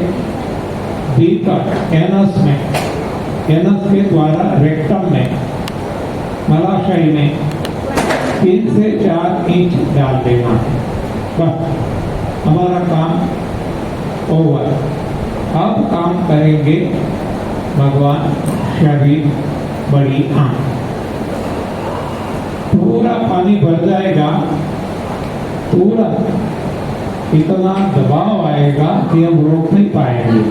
भीतर एनस में, एनस के द्वारा रेक्टम में, मलाशय में 3 से 4 इंच डाल देना है। बस हमारा काम ओवर। अब काम करेंगे भगवान शरीर, बड़ी आंख। पूरा पानी भर जाएगा, पूरा इतना दबाव आएगा कि हम रोक नहीं पाएंगे,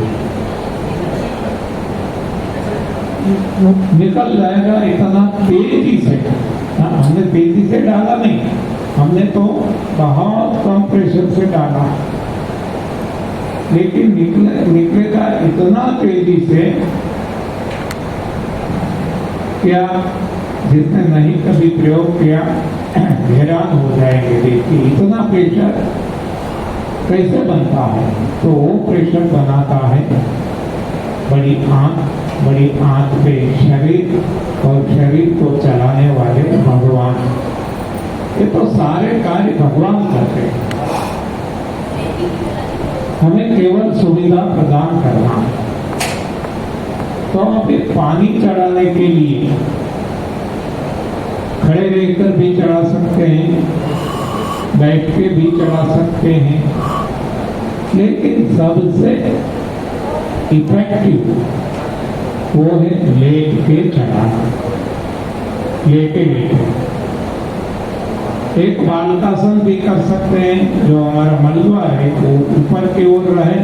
निकल जाएगा इतना तेजी से। हमने तेजी से डाला नहीं, हमने तो बहुत कम प्रेशर से डाला, लेकिन निकलेगा इतना तेजी से क्या जिसने नहीं कभी प्रयोग किया हैरान हो जाएंगे। देखिए इतना प्रेशर कैसे बनता है। तो वो प्रेशर बनाता है बड़ी आंख, बड़ी आंख पे शरीर, और शरीर को चलाने वाले भगवान। ये तो सारे कार्य भगवान करते हैं, हमें केवल सुविधा प्रदान करना है। तो अभी पानी चढ़ाने के लिए खड़े रहकर भी चढ़ा सकते हैं, बैठ के भी चढ़ा सकते हैं, लेकिन सबसे इफेक्टिव वो है लेट के चढ़ाना, लेटे लेटे। एक बालकासन भी कर सकते हैं, जो हमारा मलबा है वो ऊपर की ओर रहे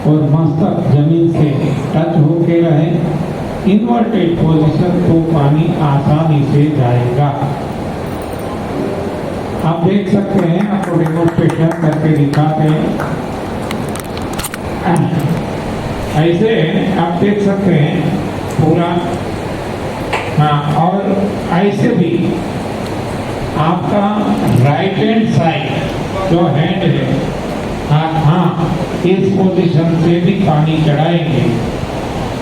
और मस्तक जमीन से टच होके रहे। इन्वर्टेड पोजीशन तो पानी आसानी से जाएगा। आप देख सकते हैं, आपको डेमोन्स्ट्रेशन करके दिखाते हैं। ऐसे आप देख सकते हैं पूरा। हाँ, और ऐसे भी आपका राइट हैंड साइड जो हैंड है, हाँ, इस पोजीशन से भी पानी चढ़ाएंगे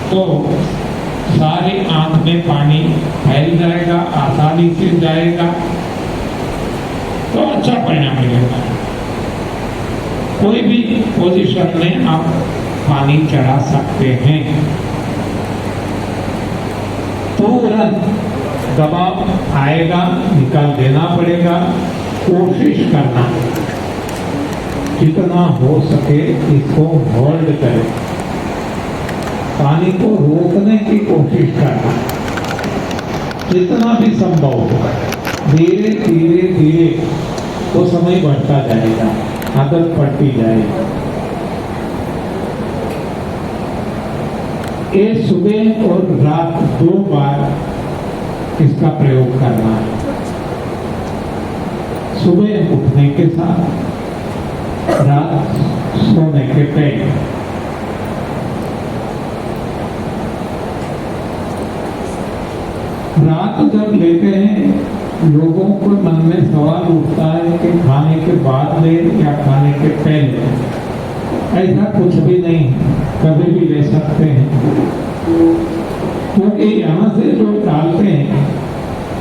तो सारे आंख में पानी फैल जाएगा, आसानी से जाएगा, तो अच्छा परिणाम मिलेगा। कोई भी पोजीशन में आप पानी चढ़ा सकते हैं। तुरंत दबाव आएगा, निकाल देना पड़ेगा। कोशिश करना जितना हो सके इसको होल्ड करें, पानी को रोकने की कोशिश करना जितना भी संभव हो। धीरे धीरे धीरे वो समय बढ़ता जाएगा, आदत पड़ती जाएगी। ये सुबह और रात 2 बार इसका प्रयोग करना है। सुबह उठने के साथ, रात सोने के पहले। रात जब लेते हैं, लोगों को मन में सवाल उठता है कि खाने के बाद ले या खाने के पहले। ऐसा कुछ भी नहीं, कभी भी ले सकते हैं, क्योंकि यहाँ से जो डालते हैं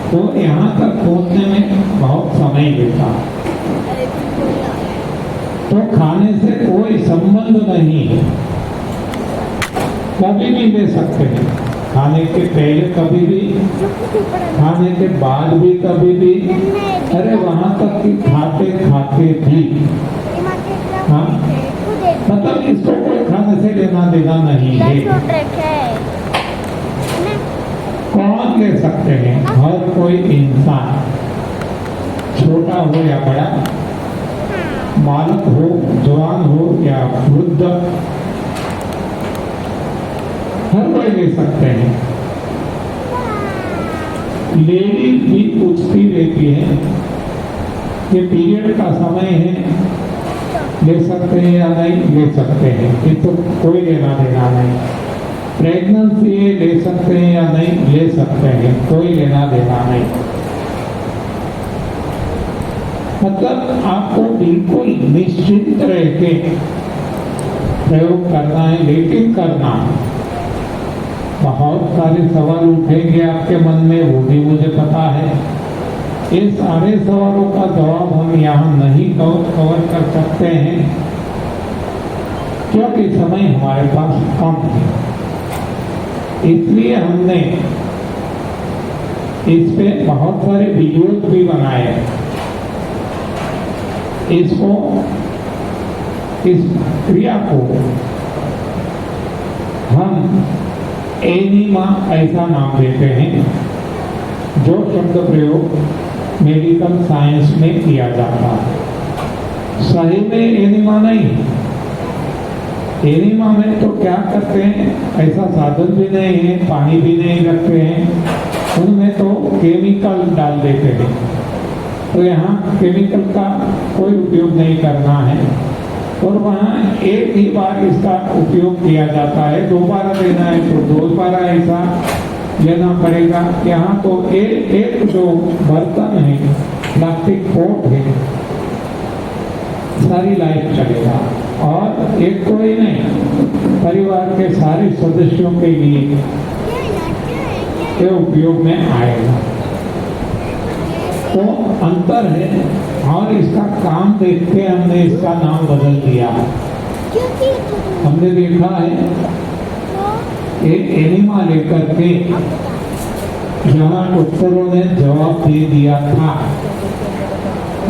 तो यहाँ तक पहुँचने में बहुत समय लेता है, तो खाने से कोई संबंध नहीं है। कभी भी ले सकते हैं, खाने के पहले कभी भी, खाने के बाद भी कभी भी, अरे वहाँ तक कि खाते खाते भी। हाँ, मतलब इसको कोई खाने से लेना देना नहीं है। कौन ले सकते हैं? हर कोई इंसान, छोटा हो या बड़ा, बालक हो, जवान हो या वृद्ध, हर कोई ले सकते हैं। लेडीज भी पूछती रहती है कि पीरियड का समय है, ले सकते हैं या नहीं ले सकते हैं, ये तो कोई लेना देना नहीं। प्रेगनेंसी ले सकते हैं या नहीं ले सकते हैं, कोई लेना देना नहीं। मतलब आपको बिल्कुल निश्चिंत रह के प्रयोग करना है, लेकिन करना है। बहुत सारे सवाल उठेंगे आपके मन में, वो भी मुझे पता है। इन सारे सवालों का जवाब हम यहाँ नहीं कवर कर सकते हैं, क्योंकि समय हमारे पास कम है। इसलिए हमने इस पे बहुत सारे वीडियोस भी बनाए। इसको, इस क्रिया को हम एनिमा ऐसा नाम देते हैं, जो शब्द प्रयोग मेडिकल साइंस में किया जाता है। सही में एनिमा नहीं, एनिमा में तो क्या करते हैं, ऐसा साधन भी नहीं है, पानी भी नहीं रखते हैं, उनमें तो केमिकल डाल देते हैं। तो यहाँ केमिकल का कोई उपयोग नहीं करना है, और वहाँ एक ही बार इसका उपयोग किया जाता है। दोबारा लेना है तो दोबारा ऐसा लेना पड़ेगा। यहाँ तो एक जो बर्तन है, प्लास्टिक पोट है, सारी लाइफ चलेगा, और एक कोई नहीं, परिवार के सारे सदस्यों के लिए ये उपयोग में आएगा। तो अंतर है, और इसका काम देख के हमने इसका नाम बदल दिया। हमने देखा है एक एनिमा लेकर के जहाँ डॉक्टरों ने जवाब दे दिया था,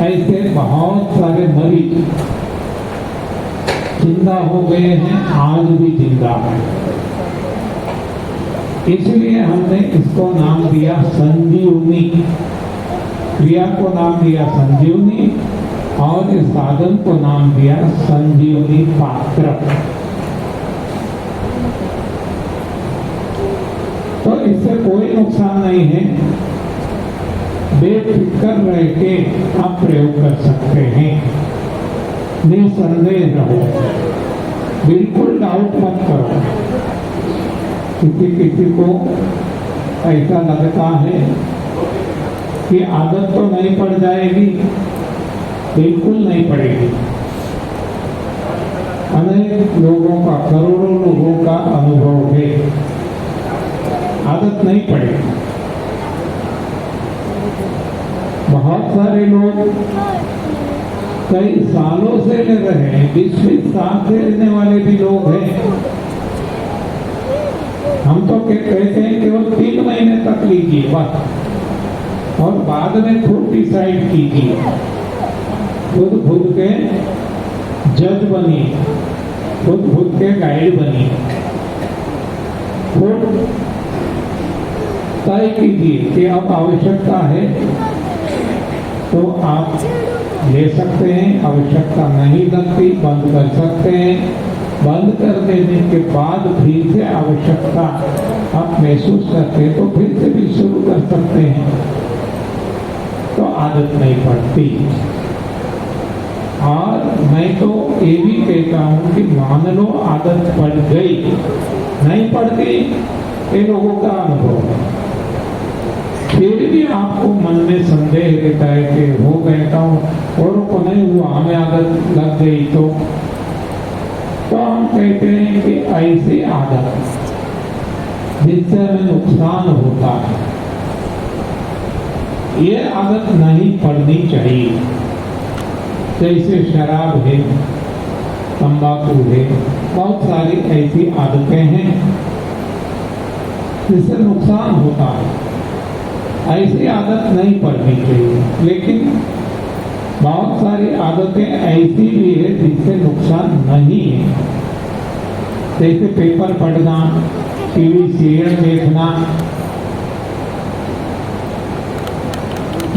ऐसे बहुत सारे मरीज जिंदा हो गए हैं, आज भी जिंदा है। इसलिए हमने इसको नाम दिया संजीवनी, क्रिया को नाम दिया संजीवनी और इस साधन को नाम दिया संजीवनी पात्र। तो इससे कोई नुकसान नहीं है, बेफिक्र रह के आप प्रयोग कर सकते हैं, निसंदेह रहो, बिल्कुल डाउट मत करो। किसी को ऐसा लगता है कि आदत तो नहीं पड़ जाएगी, बिल्कुल नहीं पड़ेगी। अनेक लोगों का, करोड़ों लोगों का अनुभव है, आदत नहीं पड़ेगी। बहुत सारे लोग कई सालों से ले रहे हैं, 20-20 साल से लेने वाले भी लोग हैं। हम तो कहते हैं केवल 3 महीने तक लीजिए बस, और बाद में खुद डिसाइड कीजिए, खुद के जज बनिए, खुद के गाइड बनिए, खुद तय कीजिए कि अब आवश्यकता है तो आप ले सकते हैं, आवश्यकता नहीं लगती बंद कर सकते हैं। बंद कर देने के बाद फिर से आवश्यकता आप महसूस करते हैं तो फिर से भी शुरू कर सकते हैं, तो आदत नहीं पड़ती। और मैं तो ये भी कहता हूँ कि मान लो आदत पड़ गई, नहीं पड़ती, ये लोगों का अनुभव है, फिर भी आपको मन में संदेह रहता है कि हो गया था और को नहीं हुआ, हमें आदत लग गई, तो हम कहते हैं कि ऐसी आदत जिससे हमें नुकसान होता है, ये आदत नहीं पड़नी चाहिए। जैसे शराब है, तंबाकू है, बहुत सारी ऐसी आदतें हैं जिससे नुकसान होता है, ऐसी आदत नहीं पड़नी चाहिए। लेकिन बहुत सारी आदतें ऐसी भी है जिससे नुकसान नहीं है, जैसे पेपर पढ़ना, टीवी सीरियल देखना,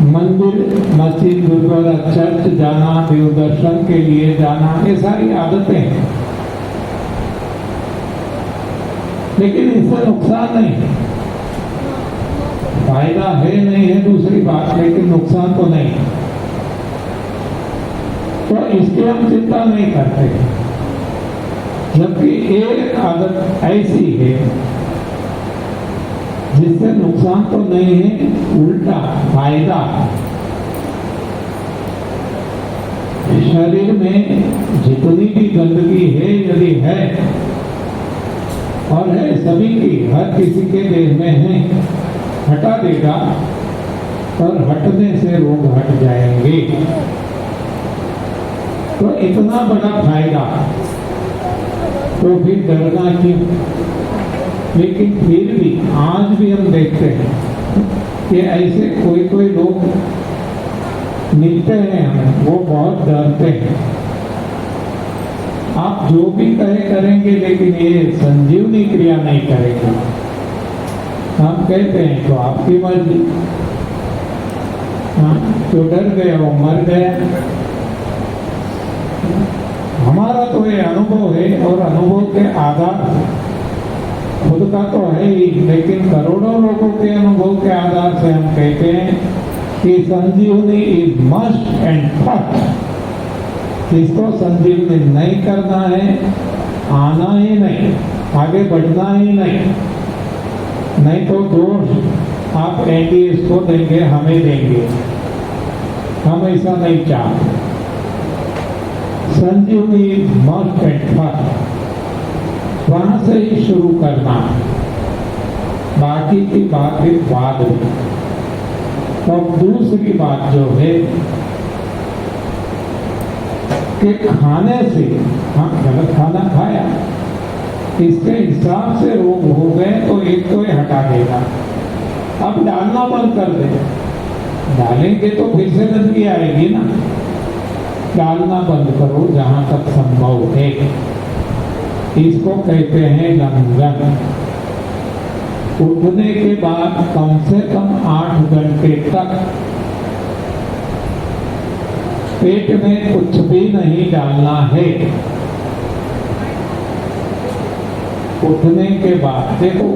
मंदिर, मस्जिद, गुरुद्वारा, चर्च जाना, देवदर्शन के लिए जाना, ये सारी आदतें हैं, लेकिन इससे नुकसान नहीं है। फायदा है नहीं है दूसरी बात, लेकिन नुकसान तो नहीं, तो इसकी हम चिंता नहीं करते। जबकि एक आदत ऐसी है जिससे नुकसान तो नहीं है, उल्टा फायदा। शरीर में जितनी भी गंदगी है, यदि है और है सभी की, हर किसी के देह में है, हटा देगा और हटने से रोग हट जाएंगे। तो इतना बड़ा फायदा, तो फिर डरना क्यों? लेकिन फिर भी आज भी हम देखते हैं कि ऐसे कोई लोग मिलते हैं हमें, वो बहुत डरते हैं। आप जो भी करेंगे, लेकिन ये संजीवनी क्रिया नहीं करेंगे। हम कहते हैं तो आपकी मर्जी, जो डर गया वो मर गया। हमारा तो ये अनुभव है, और अनुभव के आधार खुद का तो है ही, लेकिन करोड़ों लोगों के अनुभव के आधार से हम कहते हैं कि संजीवनी इज मस्ट एंड फर्स्ट। जिसको संजीवनी नहीं करना है, आना ही नहीं, आगे बढ़ना ही नहीं तो दोष आप एटीएस को देंगे, हमें देंगे, हम ऐसा नहीं चाहते। संजीवनी मस्ट एंड फर्स्ट, वहां से ही शुरू करना, बाकी की बात फिर बाद में। तो दूसरी बात जो है कि खाने से, हाँ गलत खाना खाया, इसके हिसाब से रोग हो गए तो एक तो ये हटा देगा, अब डालना बंद कर दे, डालेंगे तो फिर से गंदगी आएगी ना। डालना बंद करो जहां तक संभव है। इसको कहते हैं लंघन। उठने के बाद कम से कम 8 घंटे तक पेट में कुछ भी नहीं डालना है। उठने के बाद देखो,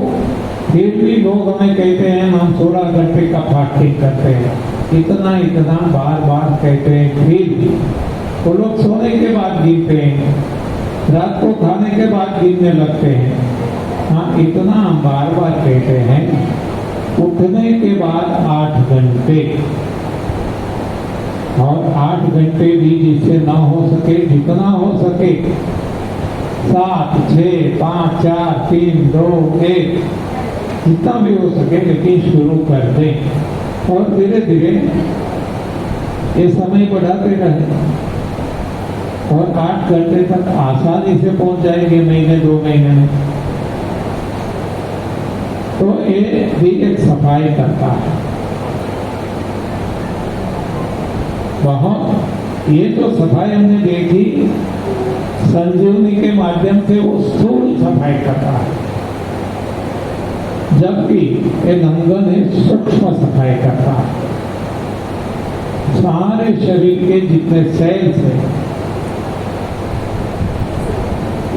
फिर भी लोग हमें कहते हैं हम 16 घंटे का फास्टिंग करते हैं, इतना इतना बार बार कहते हैं, फिर भी वो लोग सोने के बाद गिनते हैं, रात को खाने के बाद गिनने लगते हैं। हाँ, इतना हम बार बार कहते हैं। उठने के बाद 8 घंटे, और 8 घंटे भी जिससे ना हो सके, जितना हो सके 7, 6, 5, 4, 3, 2, 1 जितना भी हो सके, लेकिन शुरू कर दें और धीरे धीरे ये समय बढ़ाते रहें और 8 घंटे तक आसानी से पहुंच जाएंगे महीने 2 महीने में। तो ये भी एक सफाई करता है बहुत। ये तो सफाई हमने देखी संजीवनी के माध्यम से, वो स्थूल सफाई करता है, जबकि ये लंघन है सूक्ष्म सफाई करता है। सारे शरीर के जितने सेल्स हैं,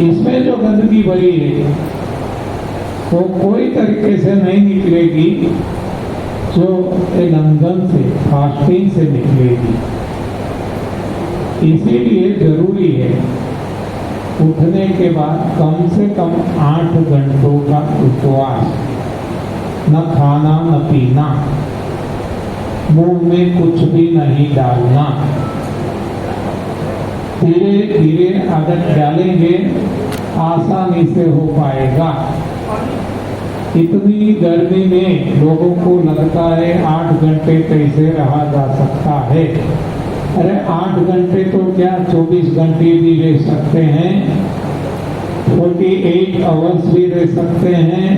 इसमें जो गंदगी भरी है वो कोई तरीके से नहीं निकलेगी, जो लंघन से, फास्टिंग से निकलेगी। इसीलिए जरूरी है उठने के बाद कम से कम 8 घंटों का उपवास, न खाना न पीना, मुंह में कुछ भी नहीं डालना। धीरे धीरे आदत डालेंगे, आसानी से हो पाएगा। इतनी गर्मी में लोगों को लगता है 8 घंटे कैसे रहा जा सकता है। अरे 8 घंटे तो क्या, 24 घंटे भी रह सकते हैं, 48 आवर्स भी रह सकते हैं,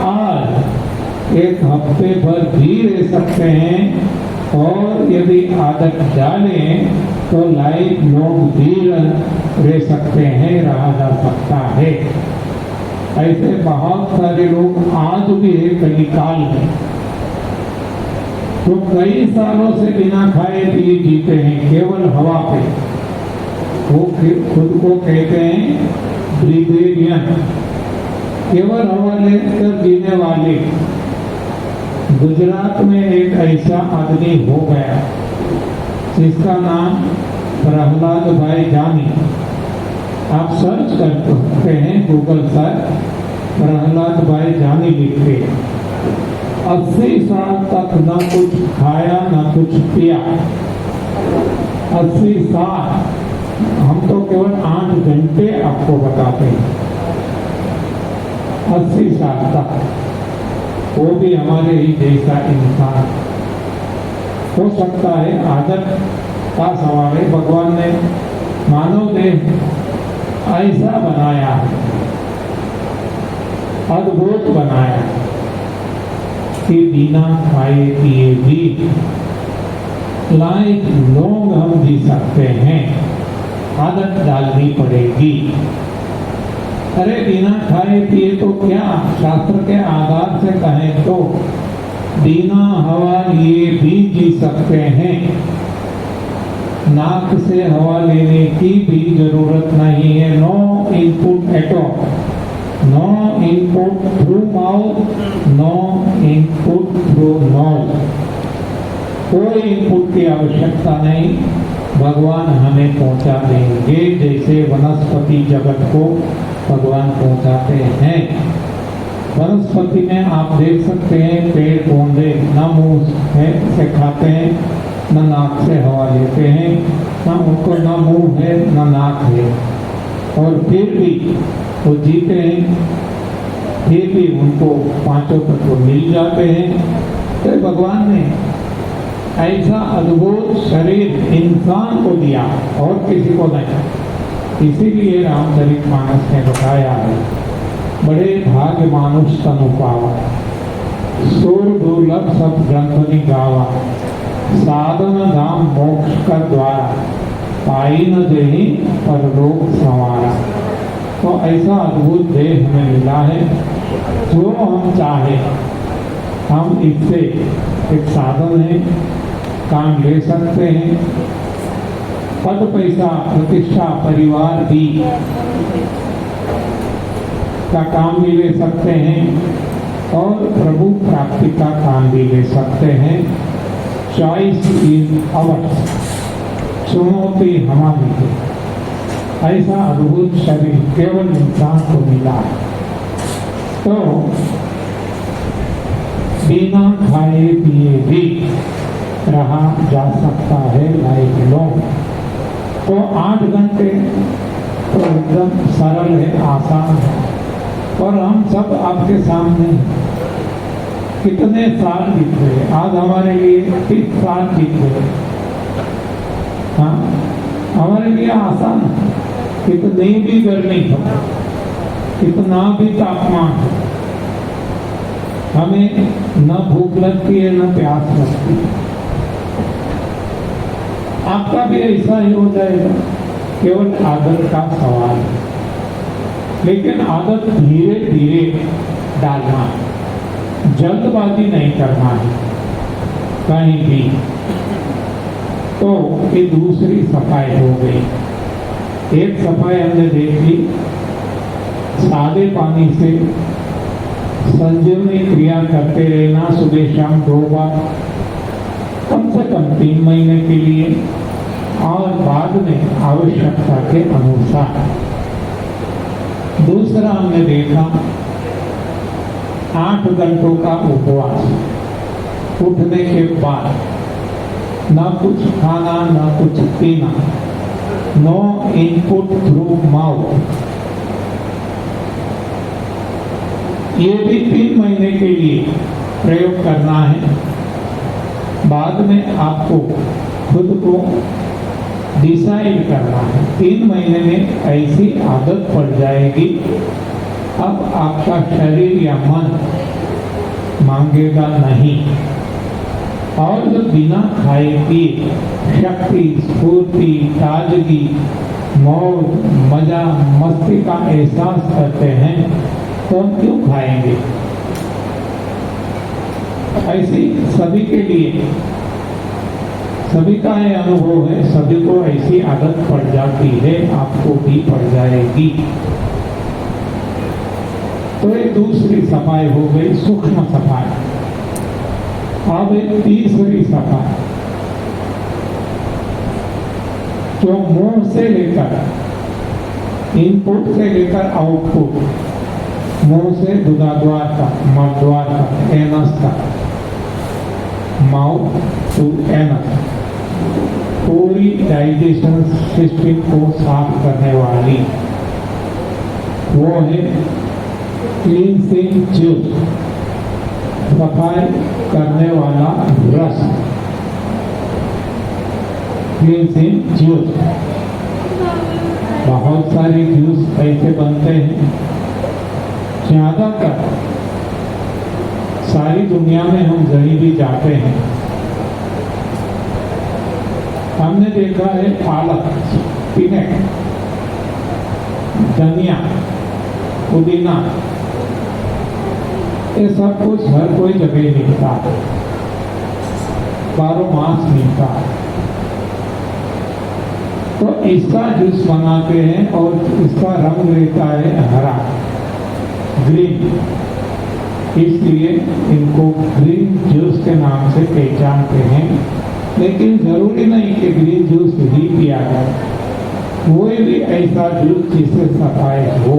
और एक हफ्ते भर भी रह सकते हैं। और यदि आदत डालें तो लाइफ लॉन्ग भी रह सकते हैं, रहा जा सकता है। ऐसे बहुत सारे लोग आज भी है कलिकाल में, तो कई सालों से बिना खाए पिए जीते हैं, केवल हवा पे। वो खुद को कहते हैं ब्रिगेडियन, केवल हवा लेकर जीने वाले। गुजरात में एक ऐसा आदमी हो गया जिसका नाम प्रहलाद भाई जानी। आप सर्च कर सकते हैं गूगल पर, प्रहलाद भाई जानी लिख के। 80 साल तक न कुछ खाया न कुछ पिया। 80 साल, हम तो केवल 8 घंटे आपको बताते हैं। 80 साल तक, वो भी हमारे ही जैसा इंसान। हो सकता है आदत का सवाल है, भगवान ने मानव देह ऐसा बनाया है, अद्भुत बनाया कि बिना खाए पिए भी लाइफ लॉन्ग हम जी सकते हैं। आदत डालनी पड़ेगी। अरे बिना खाए पिए तो क्या, शास्त्र के आधार से कहें तो बिना हवा लिए भी जी सकते हैं। नाक से हवा लेने की भी जरूरत नहीं है। No input at all, no input through mouth, no input through nose. कोई इनपुट की आवश्यकता नहीं, भगवान हमें पहुंचा देंगे, जैसे वनस्पति जगत को भगवान पहुंचाते हैं। वनस्पति में आप देख सकते हैं पेड़ पौधे न मुंह से खाते हैं, न नाक से हवा लेते हैं, न उनको न मुंह है न नाक है, और फिर भी वो जीते हैं, फिर भी उनको 5 तत्व मिल जाते हैं। तो भगवान ने ऐसा अद्भुत शरीर इंसान को दिया और किसी को नहीं। इसीलिए रामचरितमानस ने बताया है, बड़े भाग्य मानुष तनु पावा। सुर दुर्लभ सब ग्रंथनि गावा, साधन धाम मोक्ष का द्वारा, पाई न देही परलोक संवारा। तो ऐसा अद्भुत देह हमें मिला है, जो हम चाहे हम इससे एक साधन है, काम ले सकते हैं, पद पैसा प्रतिष्ठा परिवार भी का काम भी ले सकते हैं और प्रभु प्राप्ति का काम भी ले सकते हैं। चॉइस इज अवर्स, चुनौती हमारी है। ऐसा अद्भुत शरीर केवल इंसान को मिला है। तो बिना खाए पिए भी रहा जा सकता है लाइफ लॉन्ग। तो 8 घंटे तो एकदम सरल है, आसान है। और हम सब आपके सामने कितने साल बीत गए, आज हमारे लिए 30 साल बीत गए। हाँ, हमारे लिए आसान है, कितनी भी गर्मी हो, कितना भी तापमान हो, हमें न भूख लगती है न प्यास लगती है। आपका भी ऐसा ही हो जाएगा, केवल आदत का सवाल है। लेकिन आदत धीरे धीरे डालना है, जल्दबाजी नहीं करना है कहीं भी। तो ये दूसरी सफाई हो गई। एक सफाई हमने देख ली, सादे पानी से संजीवनी क्रिया करते रहना, सुबह शाम 2 बार, कम से कम 3 महीने के लिए, और बाद में आवश्यकता के अनुसार। दूसरा हमने देखा 8 घंटों का उपवास, उठने के बाद न कुछ खाना न कुछ पीना, नो इनपुट थ्रू माउथ। ये भी 3 महीने के लिए प्रयोग करना है। बाद में आपको खुद को डिसाइड करना है। 3 महीने में ऐसी आदत पड़ जाएगी, अब आपका शरीर या मन मांगेगा नहीं। और जो बिना खाए पिए शक्ति, स्फूर्ति, ताजगी, मौज, मजा, मस्ती का एहसास करते हैं, तो हम क्यों खाएंगे? ऐसी सभी के लिए, सभी का ये अनुभव है, सभी को ऐसी आदत पड़ जाती है, आपको भी पड़ जाएगी। तो ये दूसरी सफाई हो गई, सूक्ष्म सफाई। अब एक तीसरी सफाई, जो मुंह से लेकर, इनपुट से लेकर आउटपुट, मुंह से दुधाद्वार का, मलद्वार का, एनस का, माउथ टू एनस, पूरी डाइजेशन सिस्टम को साफ करने वाली वो है क्लींसिंग जूस, सफाई करने वाला रस, क्लींसिंग जूस। बहुत सारे जूस ऐसे बनते हैं, ज्यादातर सारी दुनिया में हम कहीं भी जाते हैं, हमने देखा है पालक, स्पिनच, धनिया, पुदीना, ये सब कुछ हर कोई जगह मिलता है, 12 मास मिलता है। तो इसका जूस बनाते हैं और इसका रंग रहता है हरा, ग्रीन, इसलिए इनको ग्रीन जूस के नाम से पहचानते हैं। लेकिन जरूरी नहीं कि ग्रीन जूस ही पिया जाए, कोई भी ऐसा जूस जिससे सफाई हो।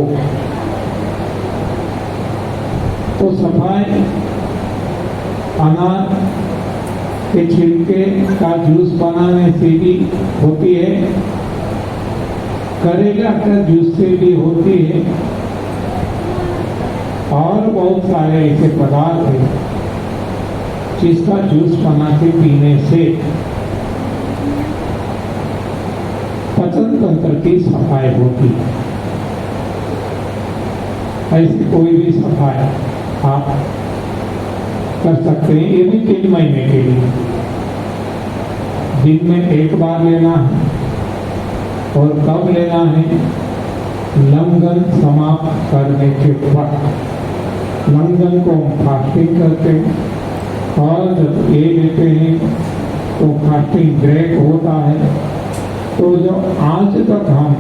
तो सफाई अनार के छिलके का जूस बनाने से भी होती है, करेला का जूस से भी होती है, और बहुत सारे ऐसे पदार्थ हैं जिसका जूस बना के पीने से पाचन तंत्र की सफाई होती है। ऐसी कोई भी सफाई आप कर सकते हैं, ये भी 3 महीने के लिए। दिन में 1 बार लेना है। और कब लेना है? लंघन समाप्त करने के वक्त। लंघन को हम फास्टिंग करते हैं, और जब ये लेते हैं तो फास्टिंग ब्रेक होता है। तो जो आज तक हम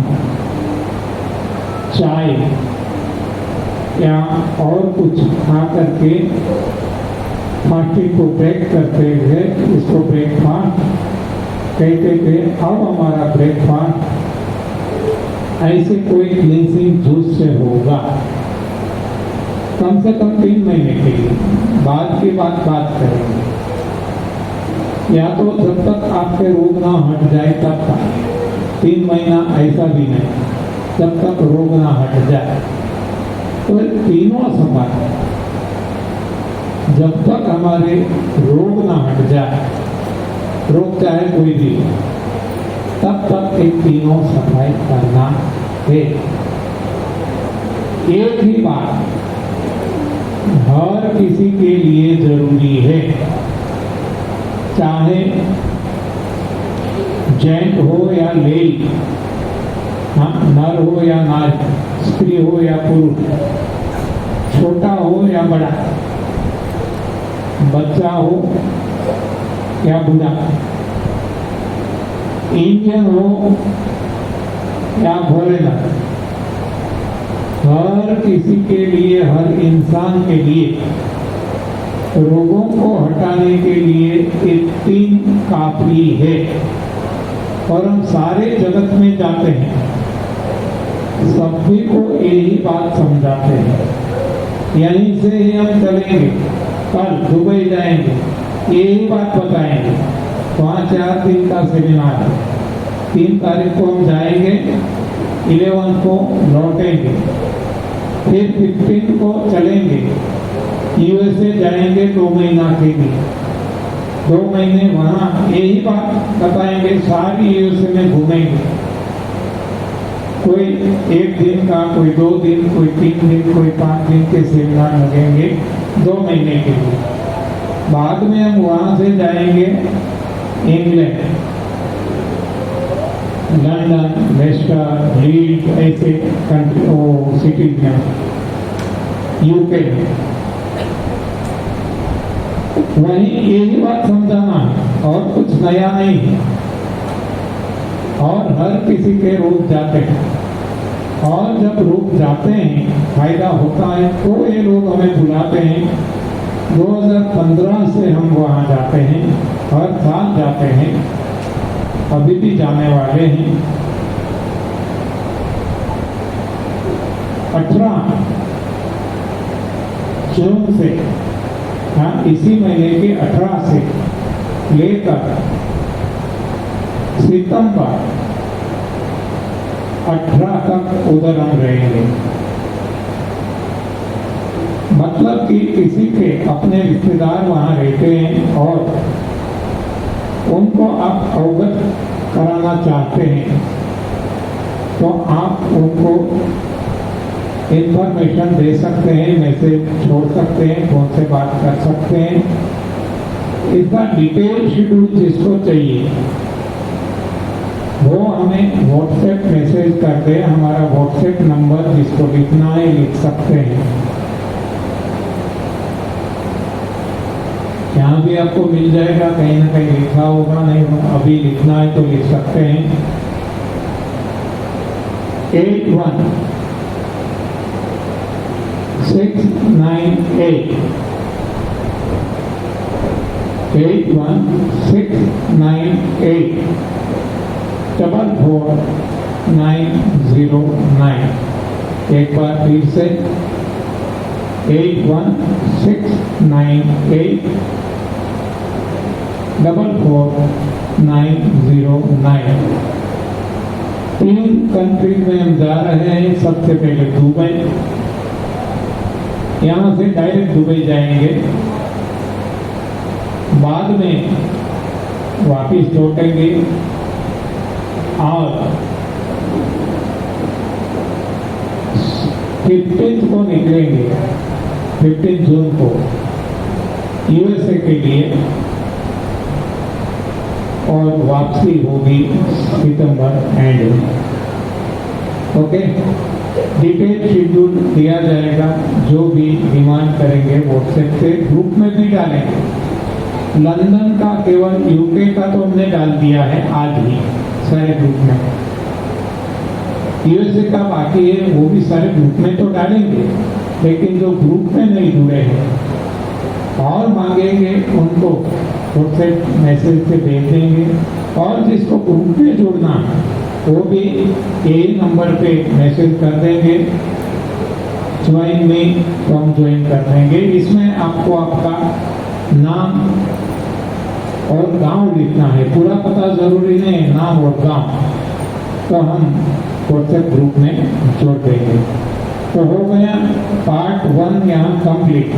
चाय या और कुछ खा करके फास्टिंग को ब्रेक करते हुए, इसको ब्रेकफास्ट कहते थे, अब हमारा ब्रेकफास्ट ऐसे कोई क्लींसिंग जूस से होगा, कम से कम 3 महीने के लिए। बाद की बात करेंगे, या तो जब तक आपके रोग ना हट जाए तब तक। 3 महीना ऐसा भी नहीं, जब तक रोग ना हट जाए। तो तीनों समय जब तक हमारे रोग ना हट जाए, रोग चाहे कोई भी, तब तक एक तीनों सफाई करना है। एक ही बात हर किसी के लिए जरूरी है, चाहे जेंट हो या लेडी, नर हो या नारी, स्त्री हो या पुरुष, छोटा हो या बड़ा, बच्चा हो या बूढ़ा, इंडियन हो या फॉरेनर, हर किसी के लिए, हर इंसान के लिए रोगों को हटाने के लिए ये 3 काफी है। और हम सारे जगत में जाते हैं, सभी को यही बात समझाते हैं। यहीं से ही हम चलेंगे, कल दुबई जाएंगे, यही बात बताएंगे। वहाँ 4 दिन का सेमिनार है। 3 तारीख को हम जाएंगे, 11 को लौटेंगे, फिर 15 को चलेंगे, यूएसए जाएंगे 2 महीना के लिए। 2 महीने वहाँ यही बात बताएंगे, सारी यूएसए में घूमेंगे। कोई 1 दिन का, कोई 2 दिन, कोई 3 दिन, कोई 5 दिन के सेमिनार लगेंगे 2 महीने के लिए। बाद में हम वहाँ से जाएंगे इंग्लैंड, लंदन, लेस्टर, लीड्स, ऐसे कंट्री सिटी में, यूके में। वहीं यही बात समझाना है और कुछ नया नहीं है। और हर किसी के रुक जाते हैं, और जब रुक जाते हैं फायदा होता है तो ये लोग हमें बुलाते हैं। 2015 से हम वहाँ जाते हैं, हर साल जाते हैं, अभी भी जाने वाले हैं। 18 जून से, इसी महीने के 18 से लेकर सितंबर 18 तक उधर हम रहेंगे। मतलब कि किसी के अपने रिश्तेदार वहाँ रहते हैं और उनको आप अवगत कराना चाहते हैं, तो आप उनको इंफॉर्मेशन दे सकते हैं, मैसेज छोड़ सकते हैं, फोन से बात कर सकते हैं। इसका डिटेल शेड्यूल जिसको चाहिए वो हमें व्हाट्सएप मैसेज कर दे। हमारा व्हाट्सएप नंबर जिसको लिखना है लिख सकते हैं, यहाँ भी आपको मिल जाएगा, कहीं ना कहीं लिखा होगा, नहीं अभी लिखना है तो लिख सकते हैं। 81698 एक बार फिर से 81698444909। 3 कंट्री में हम जा रहे हैं। सबसे पहले दुबई, यहाँ से डायरेक्ट दुबई जाएंगे, बाद में वापिस लौटेंगे और 15 को निकलेंगे, 15 जून को यूएसए के लिए और वापसी होगी सितंबर एंड में। ओके, डिटेल शेड्यूल दिया जाएगा, जो भी डिमांड करेंगे व्हाट्सएप से ग्रुप में भी डालेंगे। लंदन का केवल यूके का तो हमने डाल दिया है आज ही सारे ग्रुप में, यूएसए का बाकी है वो भी सारे ग्रुप में तो डालेंगे, लेकिन जो ग्रुप में नहीं जुड़े हैं और मांगेंगे उनको व्हाट्सएप मैसेज से भेज देंगे, और जिसको ग्रुप में जुड़ना है वो भी यही नंबर पे मैसेज कर देंगे, ज्वाइन में तो हम ज्वाइन कर देंगे। इसमें आपको आपका नाम और गांव लिखना है, पूरा पता जरूरी नहीं है, नाम और गांव, तो हम व्हाट्सएप ग्रुप में जोड़ देंगे। तो हो गया पार्ट 1 यहाँ कंप्लीट।